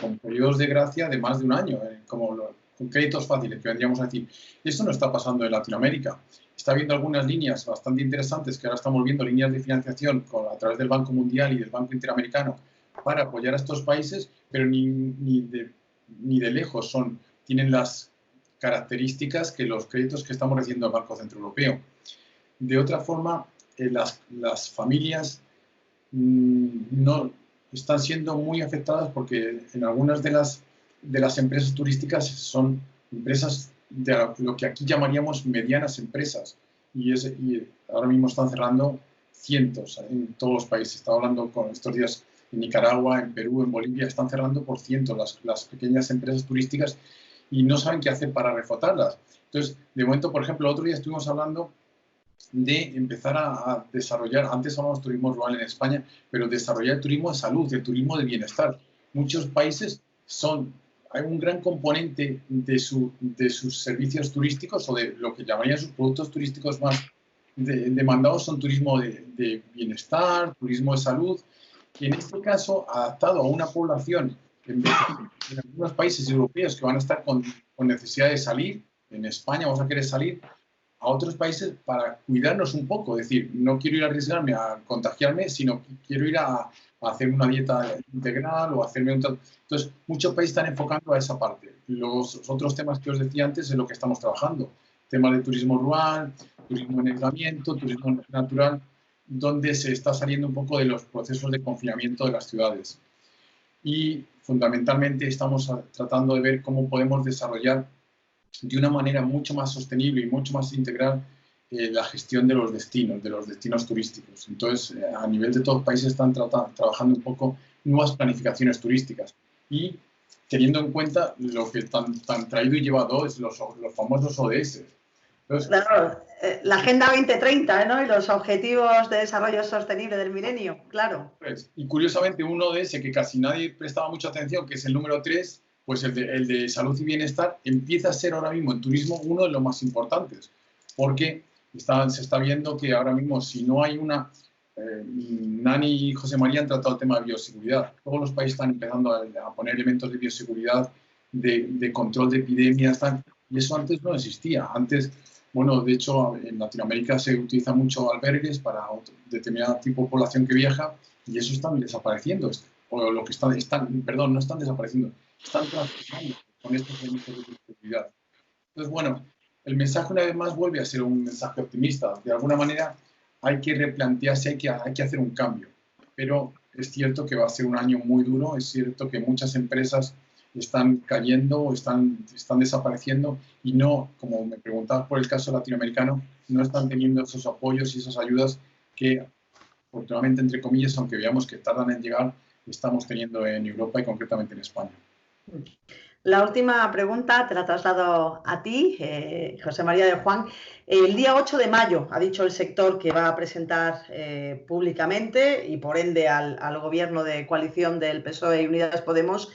con periodos de gracia de más de un año, con créditos fáciles, que vendríamos a decir. Esto no está pasando en Latinoamérica. Está habiendo algunas líneas bastante interesantes que ahora estamos viendo, líneas de financiación a través del Banco Mundial y del Banco Interamericano, para apoyar a estos países, pero ni de lejos tienen las características que los créditos que estamos recibiendo del Banco Central Europeo. De otra forma, las familias no están siendo muy afectadas porque en algunas de las empresas turísticas son empresas de lo que aquí llamaríamos medianas empresas y ahora mismo están cerrando cientos en todos los países. Estaba hablando con estos días en Nicaragua, en Perú, en Bolivia, están cerrando por cientos las pequeñas empresas turísticas y no saben qué hacer para reflotarlas. Entonces, de momento, por ejemplo, el otro día estuvimos hablando de empezar a desarrollar, antes hablábamos de turismo rural en España, pero desarrollar el turismo de salud, el turismo de bienestar. Muchos países hay un gran componente de sus servicios turísticos o de lo que llamarían sus productos turísticos más demandados son turismo de bienestar, turismo de salud, y en este caso adaptado a una población en algunos países europeos que van a estar con necesidad de salir. En España vamos a querer salir a otros países para cuidarnos un poco, es decir, no quiero ir a arriesgarme a contagiarme, sino que quiero ir a hacer una dieta integral o hacerme Entonces, muchos países están enfocando a esa parte. Los otros temas que os decía antes es lo que estamos trabajando. Temas de turismo rural, turismo en aislamiento, turismo natural, donde se está saliendo un poco de los procesos de confinamiento de las ciudades. Y fundamentalmente estamos tratando de ver cómo podemos desarrollar de una manera mucho más sostenible y mucho más integral la gestión de los destinos turísticos. Entonces, a nivel de todos los países están trabajando un poco nuevas planificaciones turísticas y teniendo en cuenta lo que tan traído y llevado es los famosos ODS. Entonces, claro, la Agenda 2030, ¿no? Y los Objetivos de Desarrollo Sostenible del Milenio, claro. Pues, y curiosamente, un ODS que casi nadie prestaba mucha atención, que es el número 3, pues el de salud y bienestar, empieza a ser ahora mismo en turismo uno de los más importantes, porque se está viendo que ahora mismo si no hay Nani y José María han tratado el tema de bioseguridad. Todos los países están empezando a poner elementos de bioseguridad, de control de epidemias, y eso antes no existía. Antes, bueno, de hecho, en Latinoamérica se utiliza mucho albergues para determinado tipo de población que viaja, y eso están desapareciendo. O lo que no están desapareciendo, están transformando con estos elementos de bioseguridad. Entonces, bueno, el mensaje una vez más vuelve a ser un mensaje optimista. De alguna manera hay que replantearse, hay que hacer un cambio. Pero es cierto que va a ser un año muy duro, es cierto que muchas empresas están cayendo o están desapareciendo y no, como me preguntabas por el caso latinoamericano, no están teniendo esos apoyos y esas ayudas que, afortunadamente, entre comillas, aunque veamos que tardan en llegar, estamos teniendo en Europa y concretamente en España. La última pregunta te la traslado a ti, José María de Juan. El día 8 de mayo ha dicho el sector que va a presentar públicamente y por ende al gobierno de coalición del PSOE y Unidas Podemos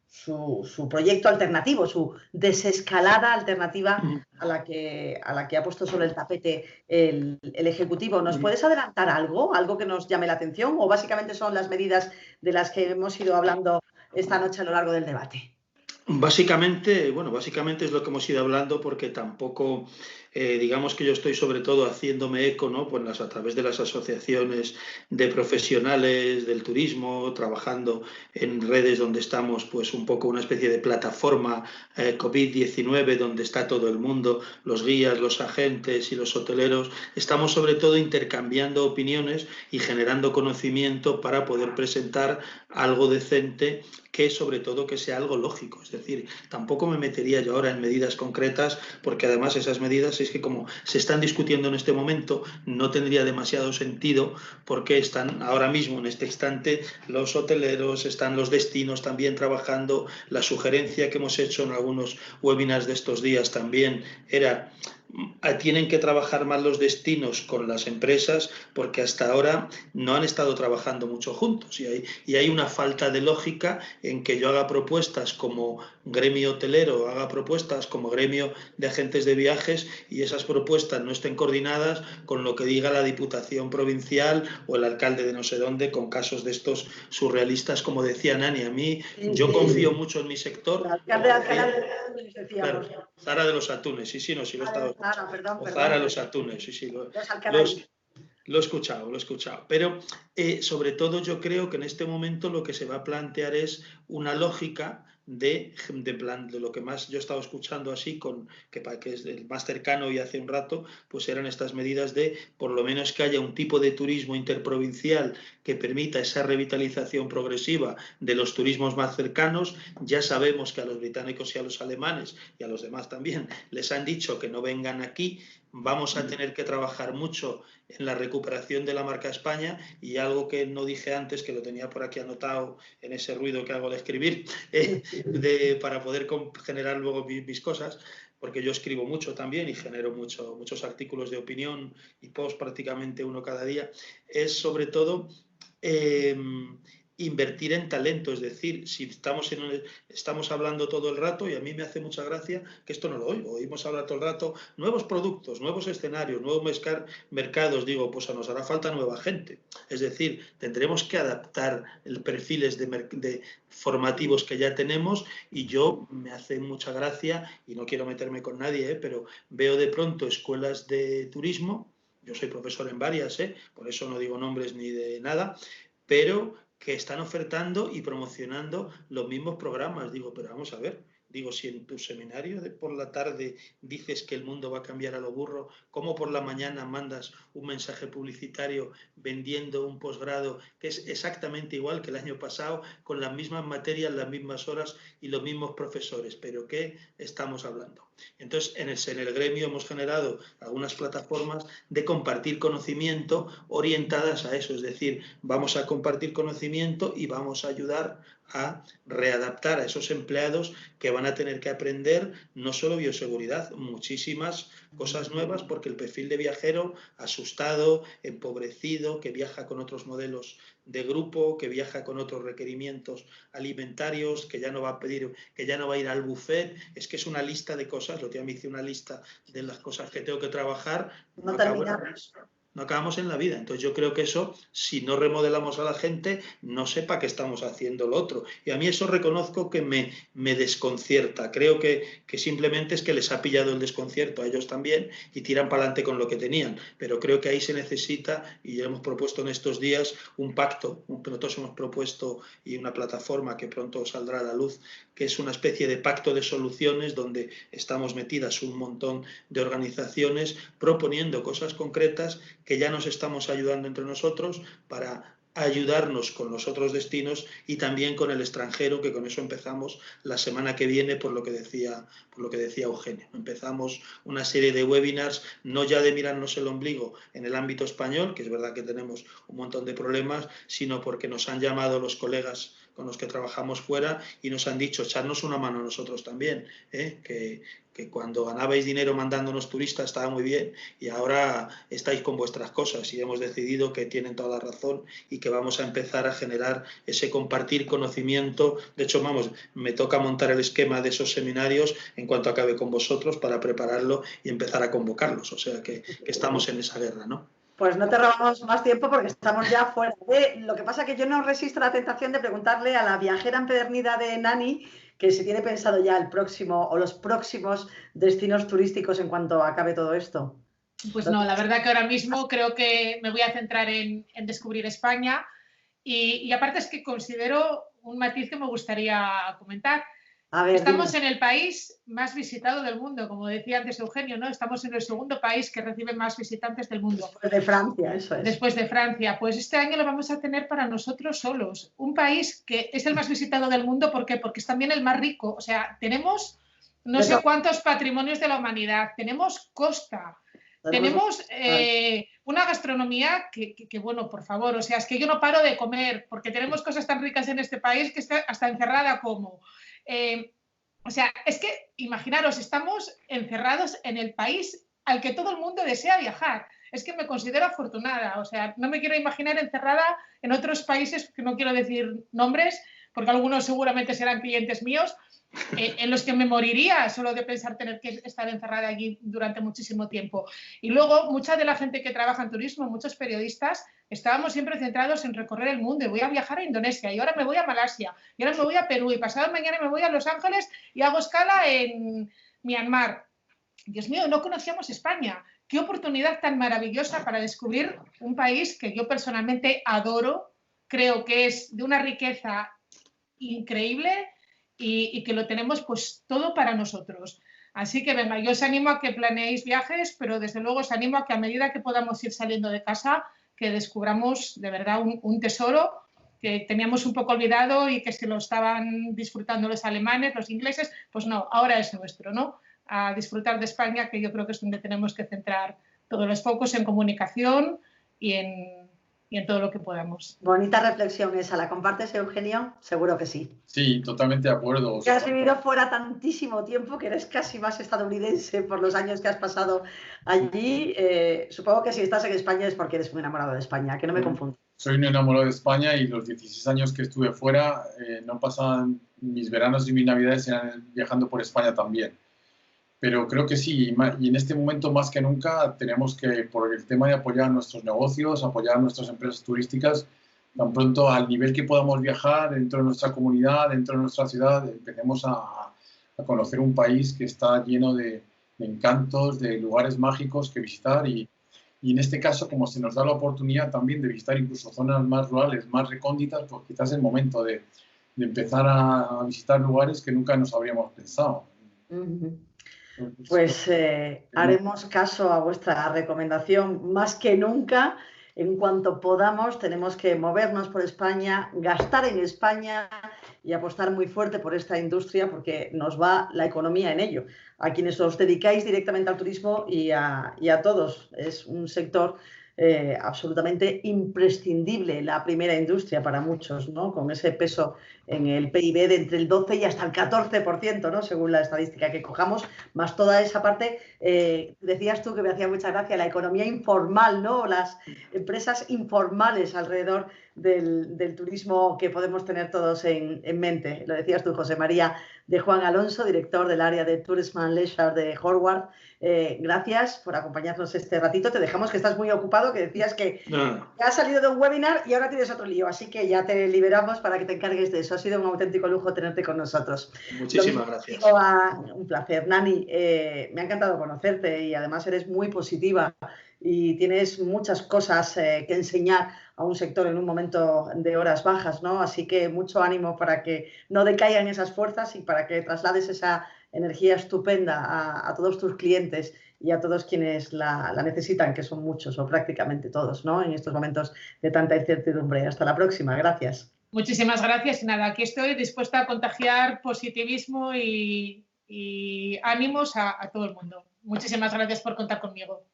su proyecto alternativo, su desescalada alternativa a la que ha puesto sobre el tapete el Ejecutivo. ¿Nos puedes adelantar algo que nos llame la atención o básicamente son las medidas de las que hemos ido hablando esta noche a lo largo del debate? Básicamente, bueno, básicamente es lo que hemos ido hablando porque tampoco, digamos que yo estoy sobre todo haciéndome eco, ¿no? Pues a través de las asociaciones de profesionales del turismo, trabajando en redes donde estamos, pues un poco una especie de plataforma COVID-19 donde está todo el mundo, los guías, los agentes y los hoteleros. Estamos sobre todo intercambiando opiniones y generando conocimiento para poder presentar algo decente que sobre todo que sea algo lógico. Es decir, tampoco me metería yo ahora en medidas concretas porque además esas medidas es que como se están discutiendo en este momento no tendría demasiado sentido porque están ahora mismo en este instante los hoteleros, están los destinos también trabajando. La sugerencia que hemos hecho en algunos webinars de estos días también era tienen que trabajar más los destinos con las empresas porque hasta ahora no han estado trabajando mucho juntos y hay una falta de lógica en que yo haga propuestas como gremio hotelero, haga propuestas como gremio de agentes de viajes y esas propuestas no estén coordinadas con lo que diga la Diputación Provincial o el alcalde de no sé dónde con casos de estos surrealistas como decía Nani. A mí, yo confío mucho en mi sector. El alcalde de Alcalá de Claro, Zara de los Atunes, sí, no, sí lo he estado. perdón. Zara de los Atunes, sí, lo he escuchado, Pero sobre todo yo creo que en este momento lo que se va a plantear es una lógica de lo que más yo he estado escuchando así, que es el más cercano y hace un rato, pues eran estas medidas de por lo menos que haya un tipo de turismo interprovincial que permita esa revitalización progresiva de los turismos más cercanos. Ya sabemos que a los británicos y a los alemanes y a los demás también les han dicho que no vengan aquí. Vamos a tener que trabajar mucho en la recuperación de la marca España y algo que no dije antes, que lo tenía por aquí anotado en ese ruido que hago al escribir, para poder generar luego mis cosas, porque yo escribo mucho también y genero muchos artículos de opinión y post prácticamente uno cada día, es sobre todo invertir en talento. Es decir, si estamos hablando todo el rato, y a mí me hace mucha gracia que esto no lo oímos hablar todo el rato, nuevos productos, nuevos escenarios, nuevos mercados, digo, pues nos hará falta nueva gente. Es decir, tendremos que adaptar el perfiles de formativos que ya tenemos y yo me hace mucha gracia, y no quiero meterme con nadie, pero veo de pronto escuelas de turismo, yo soy profesor en varias, por eso no digo nombres ni de nada, pero que están ofertando y promocionando los mismos programas. Digo, pero vamos a ver, si en tu seminario de por la tarde dices que el mundo va a cambiar a lo burro, ¿cómo por la mañana mandas un mensaje publicitario vendiendo un posgrado que es exactamente igual que el año pasado, con las mismas materias, las mismas horas y los mismos profesores? ¿Pero qué estamos hablando? Entonces, en el gremio hemos generado algunas plataformas de compartir conocimiento orientadas a eso, es decir, vamos a compartir conocimiento y vamos a ayudar a readaptar a esos empleados que van a tener que aprender no solo bioseguridad, muchísimas cosas nuevas, porque el perfil de viajero asustado, empobrecido, que viaja con otros modelos de grupo, que viaja con otros requerimientos alimentarios, que ya no va a pedir, que ya no va a ir al buffet, es que es una lista de cosas. Lo tío me hice una lista de las cosas que tengo que trabajar. No acabamos en la vida. Entonces yo creo que eso, si no remodelamos a la gente, no sepa que estamos haciendo lo otro. Y a mí eso reconozco que me desconcierta. Creo que simplemente es que les ha pillado el desconcierto a ellos también y tiran para adelante con lo que tenían. Pero creo que ahí se necesita, y ya hemos propuesto en estos días, un pacto. Nosotros hemos propuesto, y una plataforma que pronto saldrá a la luz, que es una especie de pacto de soluciones donde estamos metidas un montón de organizaciones proponiendo cosas concretas que ya nos estamos ayudando entre nosotros para ayudarnos con los otros destinos y también con el extranjero, que con eso empezamos la semana que viene, por lo que decía Eugenio. Empezamos una serie de webinars, no ya de mirarnos el ombligo en el ámbito español, que es verdad que tenemos un montón de problemas, sino porque nos han llamado los colegas con los que trabajamos fuera y nos han dicho, echarnos una mano a nosotros también, que cuando ganabais dinero mandándonos turistas estaba muy bien y ahora estáis con vuestras cosas y hemos decidido que tienen toda la razón y que vamos a empezar a generar ese compartir conocimiento. De hecho, vamos, me toca montar el esquema de esos seminarios en cuanto acabe con vosotros para prepararlo y empezar a convocarlos. O sea que estamos en esa guerra, ¿no? Pues no te robamos más tiempo porque estamos ya fuera de... Lo que pasa es que yo no resisto la tentación de preguntarle a la viajera empedernida de Nani que si tiene pensado ya el próximo o los próximos destinos turísticos en cuanto acabe todo esto. Pues no, la verdad que ahora mismo creo que me voy a centrar en descubrir España y aparte es que considero un matiz que me gustaría comentar. A ver, estamos en el país más visitado del mundo, como decía antes Eugenio, ¿no? Estamos en el segundo país que recibe más visitantes del mundo. Después de Francia, eso es. Después de Francia. Pues este año lo vamos a tener para nosotros solos. Un país que es el más visitado del mundo, ¿por qué? Porque es también el más rico. O sea, tenemos no sé cuántos patrimonios de la humanidad, tenemos costa, tenemos una gastronomía que, bueno, por favor, o sea, es que yo no paro de comer porque tenemos cosas tan ricas en este país que está hasta encerrada como... o sea, es que imaginaros, estamos encerrados en el país al que todo el mundo desea viajar. Es que me considero afortunada, o sea, no me quiero imaginar encerrada en otros países, que no quiero decir nombres, porque algunos seguramente serán clientes míos, en los que me moriría solo de pensar tener que estar encerrada allí durante muchísimo tiempo. Y luego, mucha de la gente que trabaja en turismo, muchos periodistas, estábamos siempre centrados en recorrer el mundo. Y voy a viajar a Indonesia, y ahora me voy a Malasia, y ahora me voy a Perú, y pasado mañana me voy a Los Ángeles y hago escala en Myanmar. Dios mío, no conocíamos España. Qué oportunidad tan maravillosa para descubrir un país que yo personalmente adoro, creo que es de una riqueza increíble y que lo tenemos pues todo para nosotros. Así que venga, yo os animo a que planeéis viajes, pero desde luego os animo a que a medida que podamos ir saliendo de casa, que descubramos de verdad un tesoro que teníamos un poco olvidado y que se lo estaban disfrutando los alemanes, los ingleses, pues no, ahora es nuestro, ¿no? A disfrutar de España, que yo creo que es donde tenemos que centrar todos los focos en comunicación y en todo lo que podamos. Bonita reflexión esa, ¿la compartes, Eugenio? Seguro que sí. Sí, totalmente de acuerdo. Que has vivido fuera tantísimo tiempo que eres casi más estadounidense por los años que has pasado allí. Supongo que si estás en España es porque eres muy enamorado de España, que no me confundo. Soy un enamorado de España y los 16 años que estuve fuera no pasaban mis veranos y mis navidades eran viajando por España también. Pero creo que sí, y en este momento más que nunca tenemos que, por el tema de apoyar nuestros negocios, apoyar nuestras empresas turísticas, tan pronto al nivel que podamos viajar dentro de nuestra comunidad, dentro de nuestra ciudad, empecemos a conocer un país que está lleno de encantos, de lugares mágicos que visitar y en este caso, como se nos da la oportunidad también de visitar incluso zonas más rurales, más recónditas, pues quizás es el momento de empezar a visitar lugares que nunca nos habríamos pensado. Pues haremos caso a vuestra recomendación más que nunca. En cuanto podamos, tenemos que movernos por España, gastar en España y apostar muy fuerte por esta industria porque nos va la economía en ello. A quienes os dedicáis directamente al turismo y a todos. Es un sector absolutamente imprescindible, la primera industria para muchos, ¿no? Con ese peso en el PIB de entre el 12 y hasta el 14%, ¿no? Según la estadística que cojamos, más toda esa parte, decías tú que me hacía mucha gracia, la economía informal, ¿no? Las empresas informales alrededor del turismo que podemos tener todos en mente. Lo decías tú, José María, de Juan Alonso, director del área de Tourism and Leisure de Horwath. Gracias por acompañarnos este ratito. Te dejamos, que estás muy ocupado, que decías que ya has salido de un webinar y ahora tienes otro lío, así que ya te liberamos para que te encargues de eso. Ha sido un auténtico lujo tenerte con nosotros. Muchísimas gracias. Un placer. Nani, me ha encantado conocerte y además eres muy positiva y tienes muchas cosas que enseñar a un sector en un momento de horas bajas, ¿no? Así que mucho ánimo para que no decaigan esas fuerzas y para que traslades esa energía estupenda a todos tus clientes y a todos quienes la necesitan, que son muchos o prácticamente todos, ¿no? En estos momentos de tanta incertidumbre. Hasta la próxima. Gracias. Muchísimas gracias y nada, aquí estoy dispuesta a contagiar positivismo y ánimos a todo el mundo. Muchísimas gracias por contar conmigo.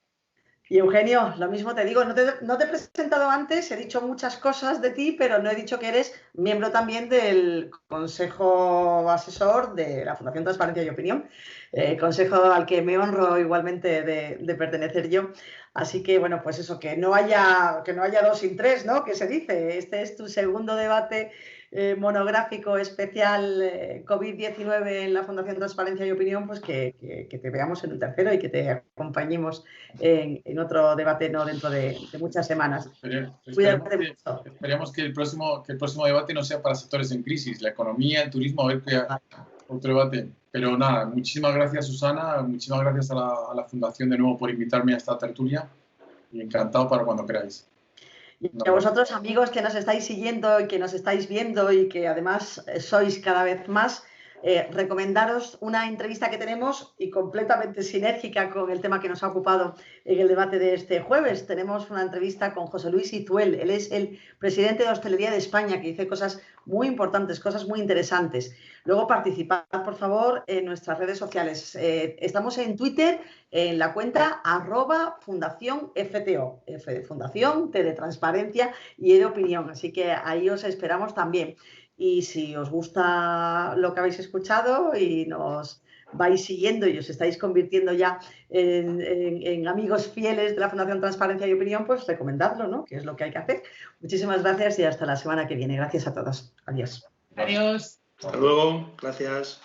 Y Eugenio, lo mismo te digo, no te he presentado antes, he dicho muchas cosas de ti, pero no he dicho que eres miembro también del Consejo Asesor de la Fundación Transparencia y Opinión, consejo al que me honro igualmente de pertenecer yo. Así que, bueno, pues eso, que no haya 2 sin 3, ¿no? Que se dice, este es tu segundo debate monográfico especial COVID-19 en la Fundación Transparencia y Opinión, pues que te veamos en el tercero y que te acompañemos en otro debate no dentro de muchas semanas. Esperemos que el próximo debate no sea para sectores en crisis, la economía, el turismo, a ver qué otro debate. Pero nada, muchísimas gracias, Susana, muchísimas gracias a la Fundación de nuevo por invitarme a esta tertulia y encantado para cuando queráis. Y a vosotros, amigos que nos estáis siguiendo y que nos estáis viendo y que además sois cada vez más, recomendaros una entrevista que tenemos y completamente sinérgica con el tema que nos ha ocupado en el debate de este jueves. Tenemos una entrevista con José Luis Izuel. Él es el presidente de Hostelería de España, que dice cosas muy importantes, cosas muy interesantes. Luego participad, por favor, en nuestras redes sociales. Estamos en Twitter, en la cuenta @Fundación FTO, F de Fundación, T de Transparencia y E de Opinión. Así que ahí os esperamos también. Y si os gusta lo que habéis escuchado y nos vais siguiendo y os estáis convirtiendo ya en amigos fieles de la Fundación Transparencia y Opinión, pues recomendadlo, ¿no? Que es lo que hay que hacer. Muchísimas gracias y hasta la semana que viene. Gracias a todos. Adiós. Adiós. Hasta luego. Gracias.